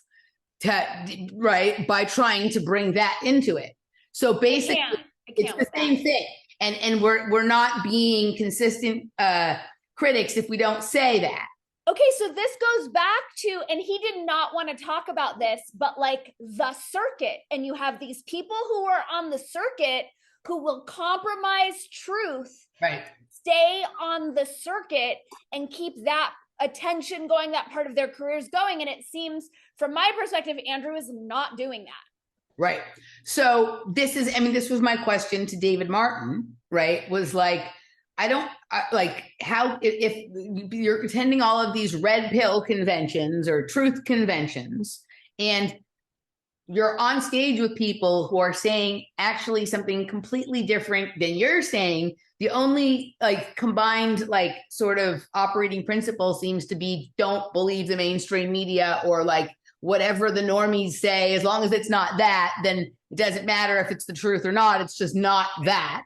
by trying to bring that into it. So basically it's the same thing. And we're not being consistent critics if we don't say that. Okay, so this goes back to, and he did not want to talk about this, but like the circuit, and you have these people who are on the circuit who will compromise truth, right? Stay on the circuit and keep that attention going, that part of their careers going. And it seems, from my perspective, Andrew is not doing that. Right. So this was my question to David Martin, right? Was like, how, if you're attending all of these red pill conventions or truth conventions, and you're on stage with people who are saying actually something completely different than you're saying, the only like combined like sort of operating principle seems to be don't believe the mainstream media, or like whatever the normies say, as long as it's not that, then it doesn't matter if it's the truth or not. It's just not that,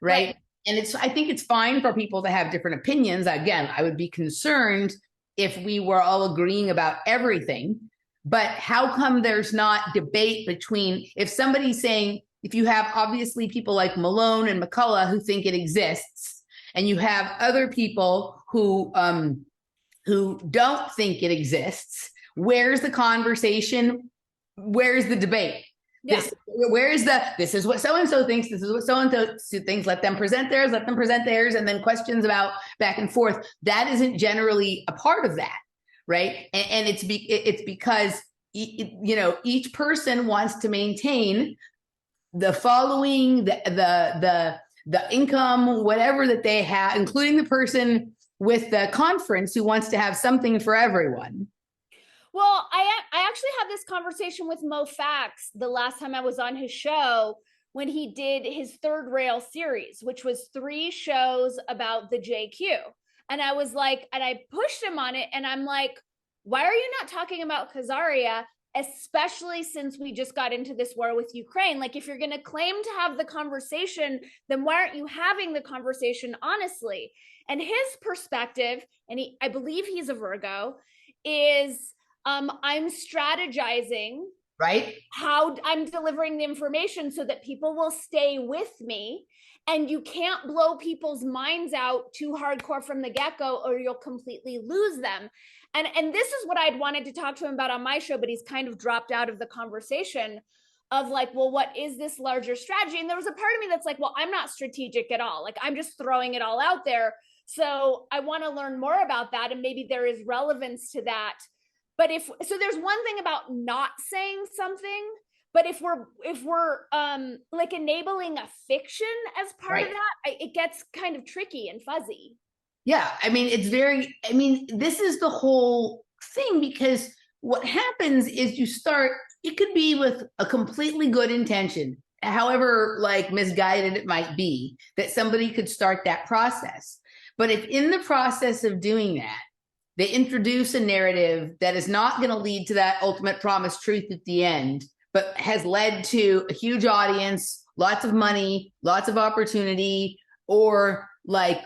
right? And I think it's fine for people to have different opinions. Again, I would be concerned if we were all agreeing about everything. But how come there's not debate between, if somebody's saying, if you have obviously people like Malone and McCullough who think it exists, and you have other people who don't think it exists, where's the conversation? Where's the debate? Yeah. This is what so-and-so thinks, this is what so-and-so thinks, let them present theirs, and then questions about back and forth. That isn't generally a part of that, right? And it's because, each person wants to maintain the following, the income, whatever that they have, including the person with the conference who wants to have something for everyone. Well, I actually had this conversation with Mo Fax the last time I was on his show, when he did his Third Rail series, which was 3 shows about the JQ. And I was like, and I pushed him on it, and I'm like, why are you not talking about Khazaria, especially since we just got into this war with Ukraine? Like, if you're going to claim to have the conversation, then why aren't you having the conversation honestly? And his perspective, and I believe he's a Virgo, is I'm strategizing, right, how I'm delivering the information so that people will stay with me. And you can't blow people's minds out too hardcore from the get-go, or you'll completely lose them. And this is what I'd wanted to talk to him about on my show, but he's kind of dropped out of the conversation of like, well, what is this larger strategy? And there was a part of me that's like, well, I'm not strategic at all. Like, I'm just throwing it all out there. So I want to learn more about that. And maybe there is relevance to that. But so there's one thing about not saying something, but if we're like enabling a fiction as part of that, it gets kind of tricky and fuzzy. Yeah, this is the whole thing, because what happens is it could be with a completely good intention, however like misguided it might be, that somebody could start that process. But if in the process of doing that, they introduce a narrative that is not going to lead to that ultimate promised truth at the end, but has led to a huge audience, lots of money, lots of opportunity, or like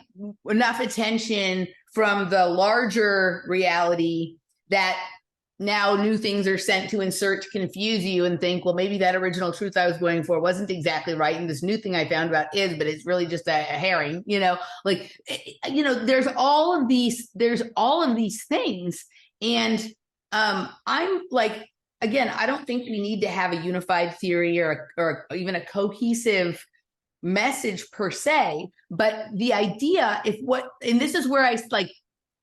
enough attention from the larger reality that now new things are sent to insert to confuse you and think, well, maybe that original truth I was going for wasn't exactly right. And this new thing I found about is, but it's really just a herring, like, there's all of these things. And I'm like, again, I don't think we need to have a unified theory or even a cohesive message per se, but the idea, and this is where I like,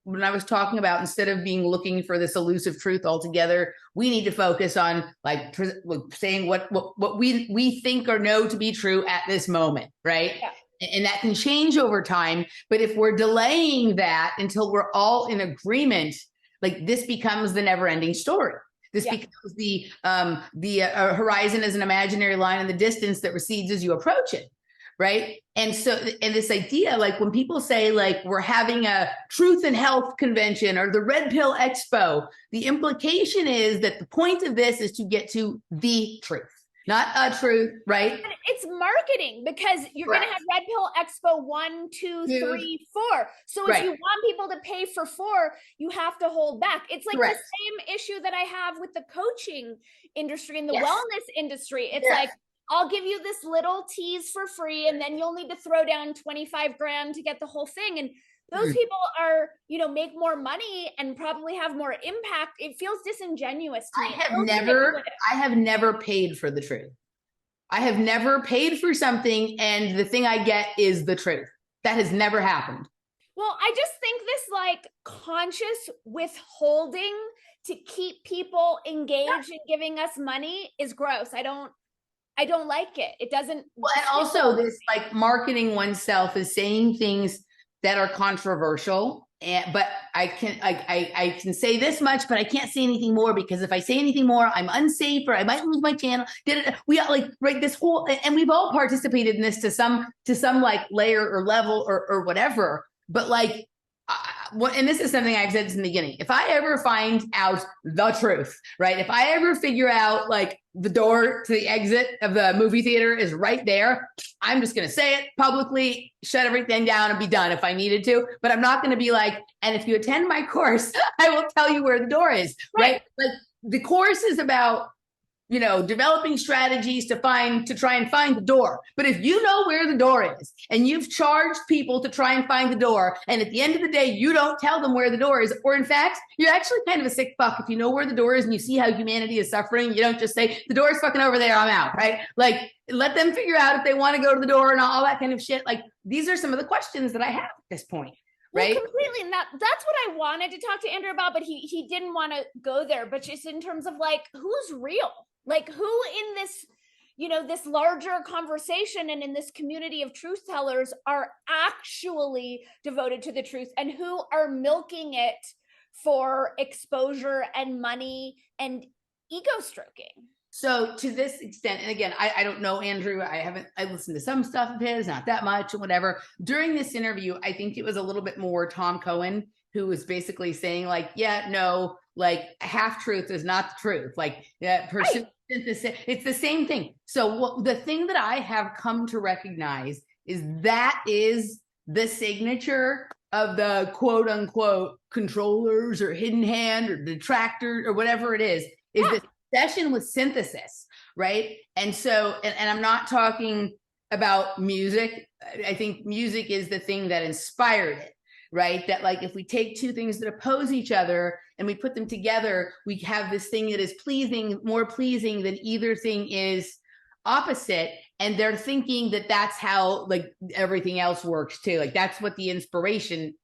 when I was talking about, instead of looking for this elusive truth altogether, we need to focus on like saying what we think or know to be true at this moment, right? Yeah. And that can change over time. But if we're delaying that until we're all in agreement, like this becomes the never-ending story. This becomes the horizon is an imaginary line in the distance that recedes as you approach it. Right. And so, and this idea, like when people say like we're having a truth and health convention or the Red Pill Expo, the implication is that the point of this is to get to the truth, not a truth. Right. And it's marketing, because you're going to have Red Pill Expo 1, 2, 3, 4. So if you want people to pay for 4, you have to hold back. It's like the same issue that I have with the coaching industry and the wellness industry. It's like, I'll give you this little tease for free, and then you'll need to throw down 25 grand to get the whole thing. And those people are, make more money and probably have more impact. It feels disingenuous to me. I have never paid for the truth. I have never paid for something and the thing I get is the truth. That has never happened. Well, I just think this like conscious withholding to keep people engaged in giving us money is gross. I don't like it. It doesn't. Well, and also this like marketing oneself is saying things that are controversial. But I can say this much, but I can't say anything more, because if I say anything more, I'm unsafe or I might lose my channel. We like this whole, and we've all participated in this to some like layer or level or whatever. But like, and this is something I've said in the beginning, if I ever find out the truth, right? If I ever figure out like the door to the exit of the movie theater is right there, I'm just going to say it publicly, shut everything down and be done if I needed to. But I'm not going to be like, and if you attend my course, I will tell you where the door is, right? Like the course is about, developing strategies to try and find the door. But if you know where the door is and you've charged people to try and find the door, and at the end of the day, you don't tell them where the door is, or in fact, you're actually kind of a sick fuck if you know where the door is and you see how humanity is suffering, you don't just say, the door is fucking over there, I'm out, right? Like, let them figure out if they want to go to the door and all that kind of shit. Like, these are some of the questions that I have at this point. Right. Well, completely. And that's what I wanted to talk to Andrew about, but he didn't want to go there. But just in terms of like, who's real? Like who in this, this larger conversation and in this community of truth tellers are actually devoted to the truth, and who are milking it for exposure and money and ego stroking? So to this extent, and again, I don't know Andrew, I listened to some stuff of his, not that much or whatever. During this interview, I think it was a little bit more Tom Cohen, who was basically saying like, yeah, no, like half truth is not the truth. Like it's the same thing. So the thing that I have come to recognize is that is the signature of the quote unquote controllers or hidden hand or detractor or whatever it is this obsession with synthesis, right? And so, and I'm not talking about music. I think music is the thing that inspired it, right? That like, if we take two things that oppose each other and we put them together, we have this thing that is more pleasing than either thing is opposite. And they're thinking that that's how like everything else works too. Like that's what the inspiration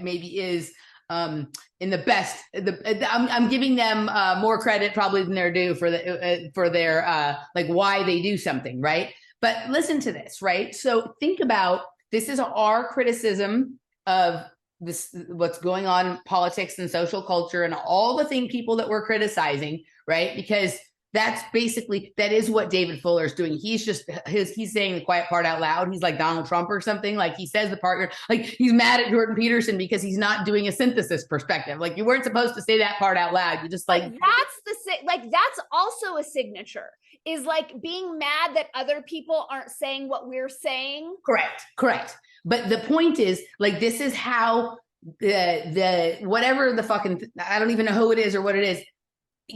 maybe is. In the best, I'm giving them more credit probably than they're due for their like why they do something, right? But listen to this, right? So think about, this is our criticism of this, what's going on in politics and social culture and all the people that we're criticizing, right? Because that is what David Fuller is doing. He's saying the quiet part out loud. He's like Donald Trump or something. Like he says the part, like he's mad at Jordan Peterson because he's not doing a synthesis perspective. Like you weren't supposed to say that part out loud. You just like, that's also a signature, is like being mad that other people aren't saying what we're saying. Correct. But the point is like, this is how the whatever the fucking, I don't even know who it is or what it is.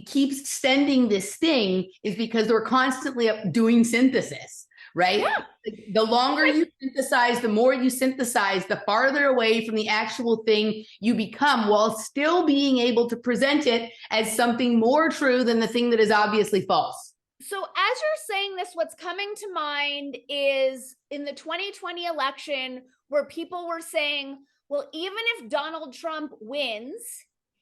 keeps sending this thing is because they're constantly doing synthesis, right? Yeah. The longer you synthesize, the more you synthesize, the farther away from the actual thing you become, while still being able to present it as something more true than the thing that is obviously false. So as you're saying this, what's coming to mind is in the 2020 election where people were saying, well, even if Donald Trump wins,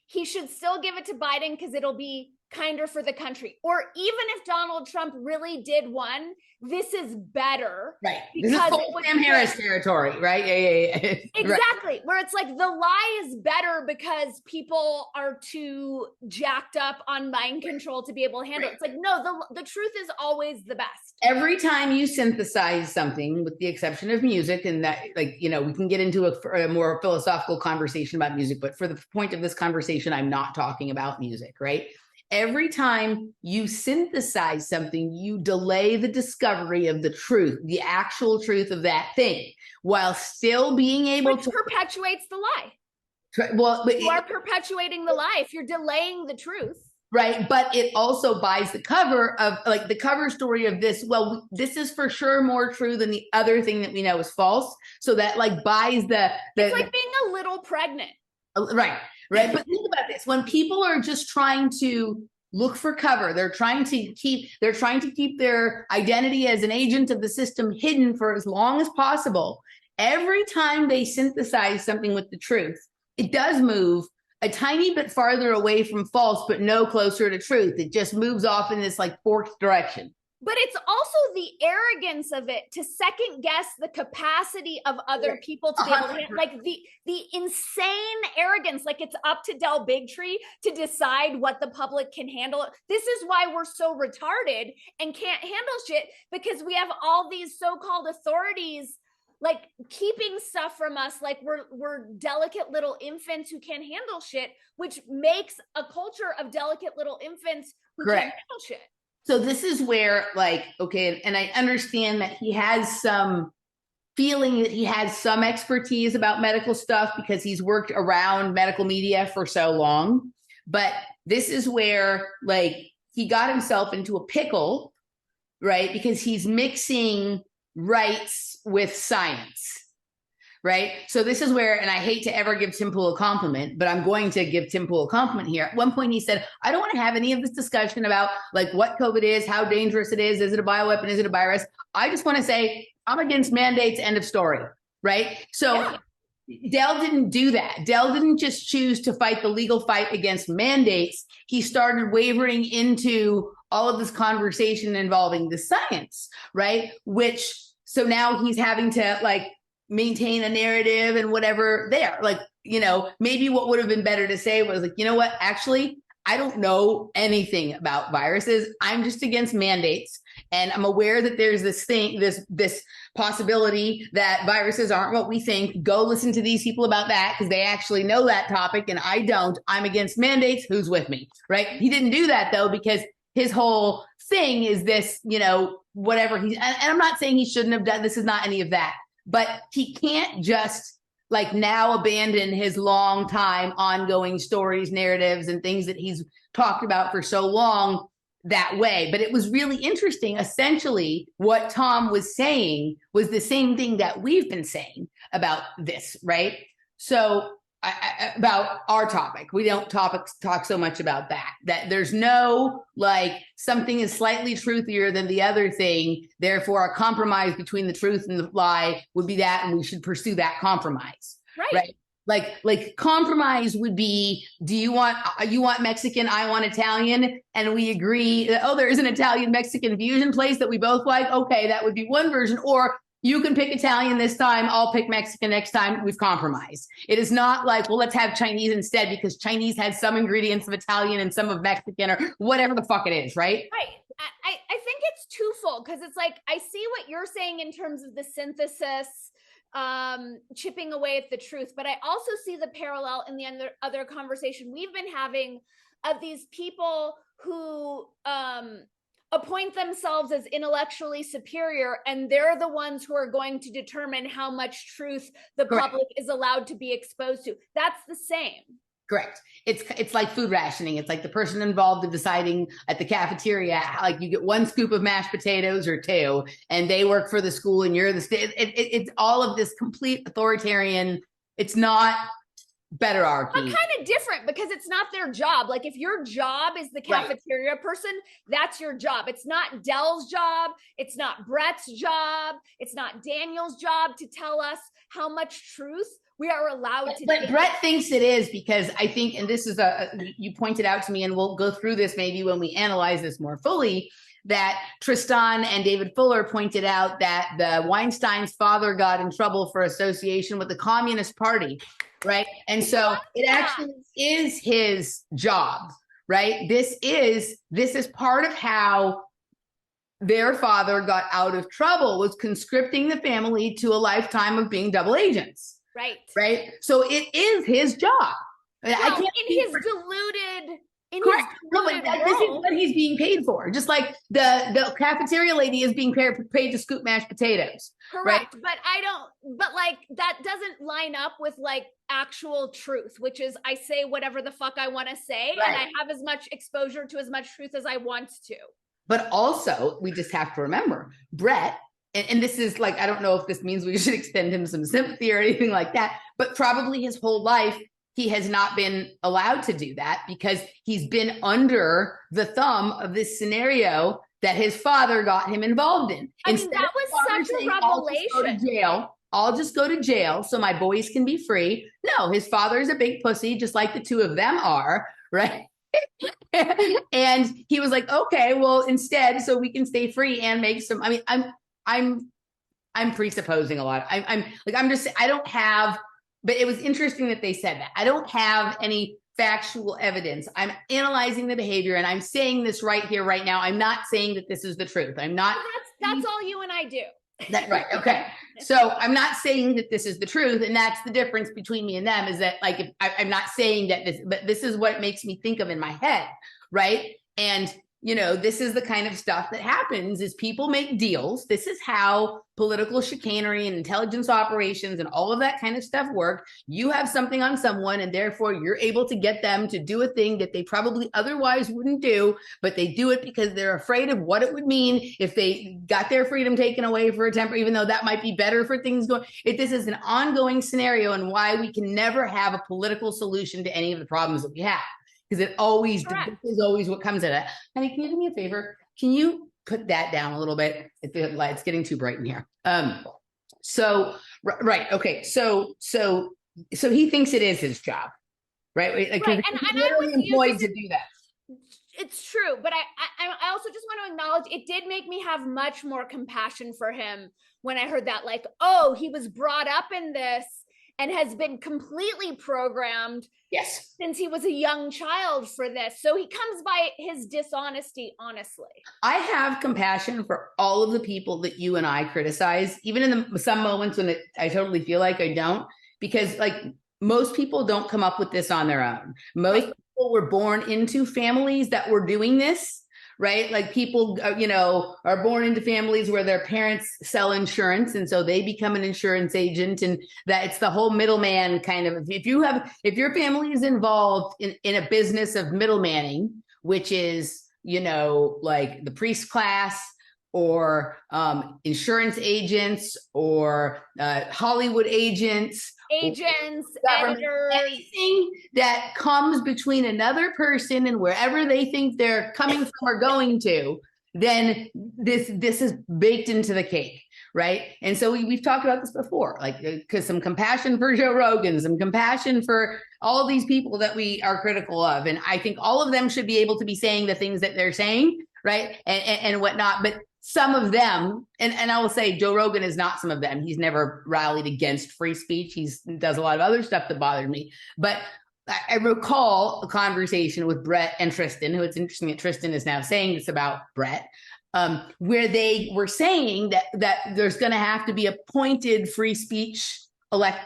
he should still give it to Biden because it'll be kinder for the country. Or even if Donald Trump really did win, this is better. Right. This is full Sam Harris territory, right? Yeah. Exactly. Right. Where it's like the lie is better because people are too jacked up on mind control to be able to handle it. It's like, no, the truth is always the best. Every time you synthesize something, with the exception of music, and that, like, you know, we can get into a more philosophical conversation about music, but for the point of this conversation, I'm not talking about music, right? Every time you synthesize something, you delay the discovery of the truth, the actual truth of that thing, while still being able to perpetuates the lie. Well, you are perpetuating the lie if you're delaying the truth. Right. But it also buys the cover of, like, the cover story of this. Well, this is for sure more true than the other thing that we know is false. So that, like, buys it's like being a little pregnant. Right. Right. But think about this. When people are just trying to look for cover, they're trying to keep their identity as an agent of the system hidden for as long as possible. Every time they synthesize something with the truth, it does move a tiny bit farther away from false, but no closer to truth. It just moves off in this, like, forked direction. But it's also the arrogance of it to second guess the capacity of other people to be able to handle, like the insane arrogance, like it's up to Del Bigtree to decide what the public can handle. This is why we're so retarded and can't handle shit, because we have all these so-called authorities like keeping stuff from us, like we're delicate little infants who can't handle shit, which makes a culture of delicate little infants who can't handle shit. So this is where, like, okay, and I understand that he has some feeling that he has some expertise about medical stuff because he's worked around medical media for so long. But this is where, like, he got himself into a pickle, right? Because he's mixing rights with science. Right. So this is where, and I hate to ever give Tim Pool a compliment, but I'm going to give Tim Pool a compliment here. At one point he said, I don't want to have any of this discussion about, like, what COVID is, how dangerous it is it a bioweapon, is it a virus? I just want to say I'm against mandates, end of story. Right. So Del didn't do that. Del didn't just choose to fight the legal fight against mandates. He started wavering into all of this conversation involving the science. Right. So now he's having to, like, maintain a narrative and whatever there. Like, you know, maybe what would have been better to say was, like, you know what, actually, I don't know anything about viruses. I'm just against mandates. And I'm aware that there's this thing, this possibility that viruses aren't what we think. Go listen to these people about that because they actually know that topic and I don't. I'm against mandates. Who's with me? Right. He didn't do that, though, because his whole thing is this, you know, whatever and I'm not saying he shouldn't have done, this is not any of that. But he can't just, like, now abandon his long time ongoing stories, narratives, and things that he's talked about for so long that way. But it was really interesting. Essentially, what Tom was saying was the same thing that we've been saying about this, right? So about our topic, we don't talk so much about that there's no, like, something is slightly truthier than the other thing, therefore a compromise between the truth and the lie would be that, and we should pursue that compromise. Right. Like compromise would be, you want Mexican, I want Italian, and we agree that, oh, there is an Italian Mexican fusion place that we both like. Okay, that would be one version. Or you can pick Italian this time, I'll pick Mexican next time. We've compromised. It is not like, well, let's have Chinese instead because Chinese has some ingredients of Italian and some of Mexican or whatever the fuck it is, right? Right. I think it's twofold, because it's like, I see what you're saying in terms of the synthesis, chipping away at the truth, but I also see the parallel in the other conversation we've been having of these people who appoint themselves as intellectually superior, and they're the ones who are going to determine how much truth the public is allowed to be exposed to. That's the same. Correct. It's like food rationing. It's like the person involved in deciding at the cafeteria, like you get 1 scoop of mashed potatoes or 2, and they work for the school and you're the state. It's all of this complete authoritarian. It's not betterarchy. But kind of different because it's not their job. Like if your job is the cafeteria person, that's your job. It's not Dell's job. It's not Brett's job. It's not Daniel's job to tell us how much truth we are allowed to. But Brett thinks it is, because I think, and this is you pointed out to me, and we'll go through this maybe when we analyze this more fully, that Tristan and David Fuller pointed out that the Weinstein's father got in trouble for association with the Communist Party, right? And so it actually is his job, right? This is part of how their father got out of trouble, was conscripting the family to a lifetime of being double agents. Right. So it is his job. Well, I can't in his deluded. Correct. No, but this is what he's being paid for. Just like the cafeteria lady is being paid to scoop mashed potatoes. Correct. Right? But like that doesn't line up with like actual truth, which is I say whatever the fuck I want to say, and I have as much exposure to as much truth as I want to. But also, we just have to remember, Brett, and this is like, I don't know if this means we should extend him some sympathy or anything like that, but probably his whole life, he has not been allowed to do that because he's been under the thumb of this scenario that his father got him involved in. I mean, that was such a revelation. I'll just go to jail so my boys can be free. No, his father is a big pussy, just like the two of them are, right? And he was like, okay, well, instead, so we can stay free and make some, I mean, I'm presupposing a lot. I don't have, but it was interesting that they said that. I don't have any factual evidence. I'm analyzing the behavior, and I'm saying this right here, right now. I'm not saying that this is the truth. I'm not. That's all you and I do. That right. Okay. So I'm not saying that this is the truth. And that's the difference between me and them, is that like, if I'm not saying that this, but this is what makes me think of in my head. Right. And, you know, this is the kind of stuff that happens is people make deals. This is how political chicanery and intelligence operations and all of that kind of stuff work. You have something on someone, and therefore you're able to get them to do a thing that they probably otherwise wouldn't do, but they do it because they're afraid of what it would mean if they got their freedom taken away for a temper, even though that might be better for things going. This is an ongoing scenario, and why we can never have a political solution to any of the problems that we have. Because it always, this is always what comes at it. Honey, can you do me a favor? Can you put that down a little bit? It's getting too bright in here. So he thinks it is his job, right? Like, right. He's literally employed to do that. It's true, but I also just want to acknowledge it did make me have much more compassion for him when I heard that, like, oh, he was brought up in this and has been completely programmed since he was a young child for this. So he comes by his dishonesty, honestly. I have compassion for all of the people that you and I criticize, even in some moments when I totally feel like I don't, because like most people don't come up with this on their own. Most people were born into families that were doing this. Right? Like people, are born into families where their parents sell insurance. And so they become an insurance agent, and that it's the whole middleman kind of, if your family is involved in a business of middlemaning, which is, like the priest class or insurance agents or Hollywood agents, editors, anything that comes between another person and wherever they think they're coming from or going to, then this is baked into the cake, right? And so we've talked about this before, like, because some compassion for Joe Rogan, some compassion for all these people that we are critical of, and I think all of them should be able to be saying the things that they're saying, right, and whatnot, but some of them, and I will say Joe Rogan is not some of them. He's never rallied against free speech. He does a lot of other stuff that bothered me. But I recall a conversation with Brett and Tristan, who it's interesting that Tristan is now saying this about Brett, where they were saying that there's going to have to be appointed free speech like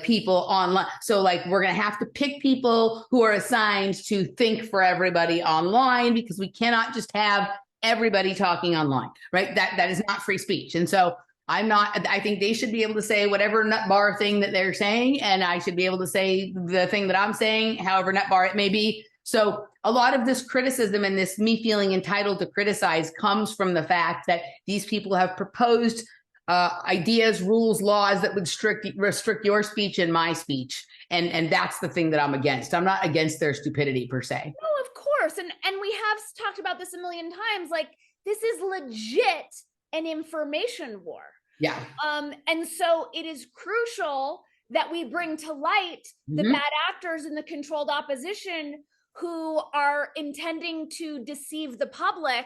people online. So like we're going to have to pick people who are assigned to think for everybody online, because we cannot just have everybody talking online, right? That is not free speech. And so I'm not, I think they should be able to say whatever nut bar thing that they're saying, and I should be able to say the thing that I'm saying, however nut bar it may be. So a lot of this criticism and this me feeling entitled to criticize comes from the fact that these people have proposed ideas, rules, laws that would restrict your speech and my speech. And that's the thing that I'm against. I'm not against their stupidity per se. No, of course. And we have talked about this a million times. Like, this is legit an information war. Yeah. And so it is crucial that we bring to light the bad actors in the controlled opposition who are intending to deceive the public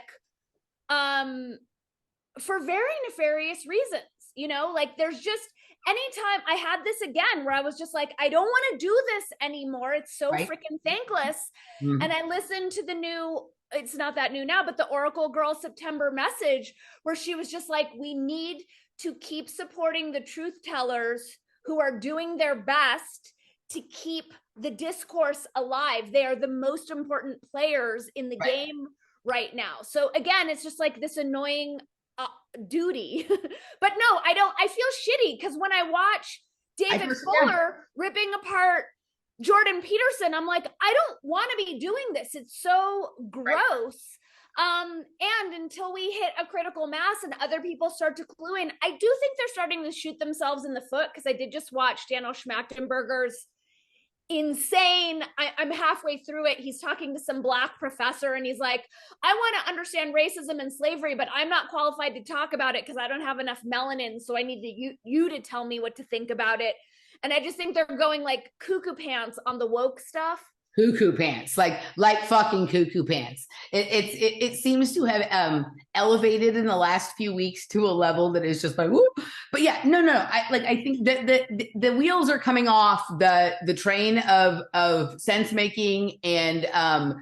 for very nefarious reasons. You know, like, there's just, anytime I had this again where I was just like, I don't want to do this anymore. It's so freaking thankless. And I listened to the new, it's not that new now, but the Oracle Girl September message where she was just like, we need to keep supporting the truth tellers who are doing their best to keep the discourse alive. They are the most important players in the game right now. So again, it's just like this annoying duty. But no, I feel shitty because when I watch David Fuller ripping apart Jordan Peterson, I'm like, I don't want to be doing this. It's so gross. And until we hit a critical mass and other people start to clue in, I do think they're starting to shoot themselves in the foot, because I did just watch Daniel Schmachtenberger's insane, I'm halfway through it. He's talking to some Black professor and he's like, I want to understand racism and slavery, but I'm not qualified to talk about it because I don't have enough melanin. So I need you to tell me what to think about it. And I just think they're going like cuckoo pants on the woke stuff. Cuckoo pants, like fucking cuckoo pants. It seems to have elevated in the last few weeks to a level that is just like, whoop. But yeah, no. I think that the wheels are coming off the train of sense making and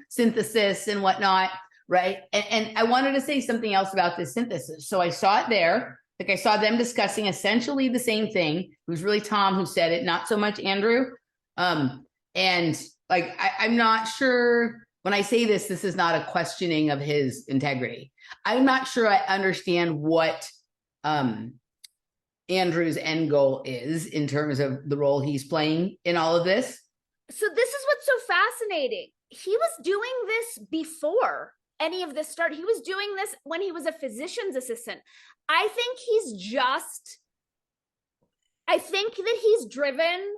synthesis and whatnot, right? And I wanted to say something else about this synthesis. So I saw it there. Like, I saw them discussing essentially the same thing. It was really Tom who said it, not so much Andrew. And like, I'm not sure when I say this is not a questioning of his integrity. I'm not sure I understand what Andrew's end goal is in terms of the role he's playing in all of this. So this is what's so fascinating. He was doing this before any of this started. He was doing this when he was a physician's assistant. I think that he's driven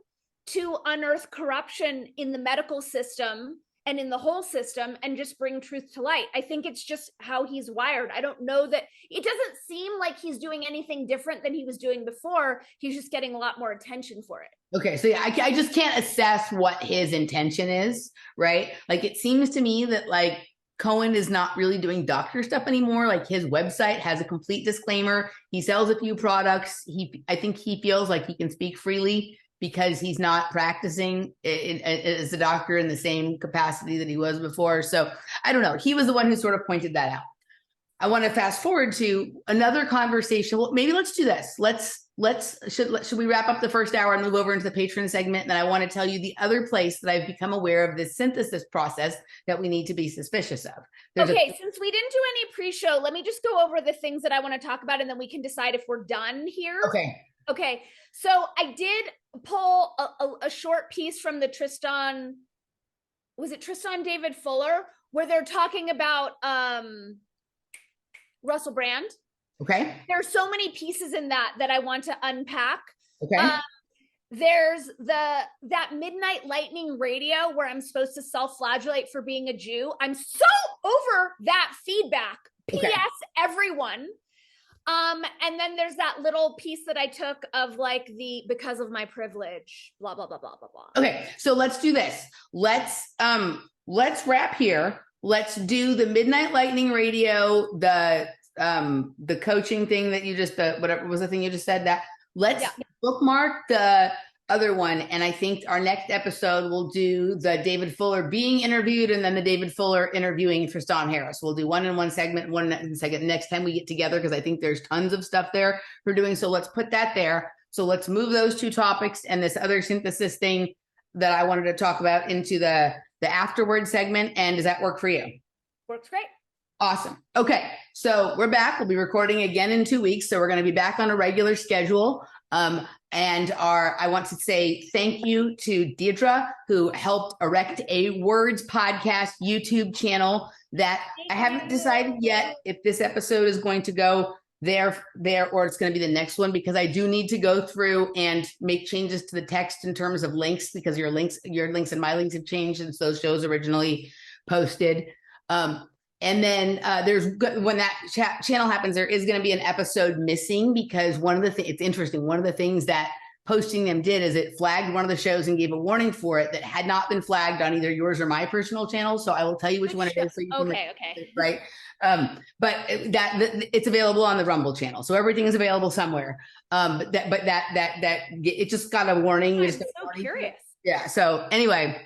to unearth corruption in the medical system and in the whole system and just bring truth to light. I think it's just how he's wired. I don't know that it doesn't seem like he's doing anything different than he was doing before. He's just getting a lot more attention for it. Okay. So yeah, I just can't assess what his intention is, right? Like, it seems to me that like Cohen is not really doing doctor stuff anymore. Like, his website has a complete disclaimer. He sells a few products. I think he feels like he can speak freely because he's not practicing as a doctor in the same capacity that he was before. So I don't know. He was the one who sort of pointed that out. I want to fast forward to another conversation. Well, maybe let's do this. Should we wrap up the first hour and move over into the patron segment? And then I want to tell you the other place that I've become aware of this synthesis process that we need to be suspicious of. Since we didn't do any pre-show, let me just go over the things that I want to talk about, and then we can decide if we're done here. Okay. So I did pull a short piece from the Tristan David Fuller, where they're talking about Russell Brand. Okay. There's so many pieces in that I want to unpack. Okay. There's that Midnight Lightning radio where I'm supposed to self-flagellate for being a Jew. I'm so over that feedback. Okay. P.S. everyone. And then there's that little piece that I took of like because of my privilege, blah, blah, blah, blah, blah, blah. Okay. So let's do this. Let's wrap here. Let's do the Midnight Lightning radio, the coaching thing that you just, whatever was the thing you just said, that let's bookmark the other one. And I think our next episode will do the David Fuller being interviewed and then the David Fuller interviewing Tristan Harris. We'll do one in one segment, one in second next time we get together, because I think there's tons of stuff there for doing. So let's put that there. So let's move those two topics and this other synthesis thing that I wanted to talk about into the Afterword segment. And does that work for you? Works great. Awesome. Okay. So we're back. We'll be recording again in 2 weeks. So we're going to be back on a regular schedule. I want to say thank you to Deidre, who helped erect a Words podcast YouTube channel that I haven't decided yet if this episode is going to go there, or it's going to be the next one, because I do need to go through and make changes to the text in terms of links, because your links and my links have changed since those shows originally posted. And then when that channel happens, there is going to be an episode missing, because it's interesting. One of the things that posting them did is it flagged one of the shows and gave a warning for it that had not been flagged on either yours or my personal channel. So I will tell you which one it is. So you can Okay. right. But it's available on the Rumble channel. So everything is available somewhere. But it just got a warning. I'm so curious. Yeah. So anyway.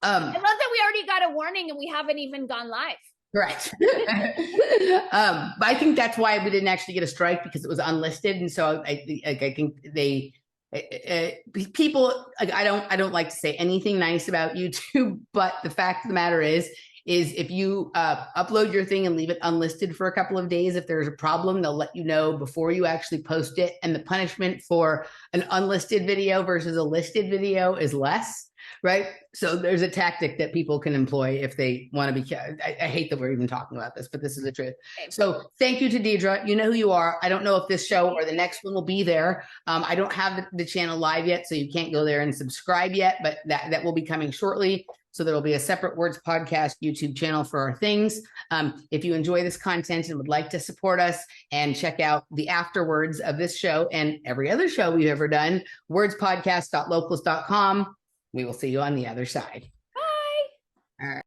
I love that we already got a warning and we haven't even gone live. Correct. But I think that's why we didn't actually get a strike, because it was unlisted. And so I think people, I don't like to say anything nice about YouTube, but the fact of the matter is if you upload your thing and leave it unlisted for a couple of days, if there's a problem, they'll let you know before you actually post it. And the punishment for an unlisted video versus a listed video is less. Right. So there's a tactic that people can employ if they want to be. I hate that we're even talking about this, but this is the truth. So thank you to Deidre. You know who you are. I don't know if this show or the next one will be there. I don't have the channel live yet, so you can't go there and subscribe yet, but that will be coming shortly. So there will be a separate Words podcast YouTube channel for our things. If you enjoy this content and would like to support us and check out the afterwords of this show and every other show we've ever done, wordspodcast.locals.com. We will see you on the other side. Bye. All right.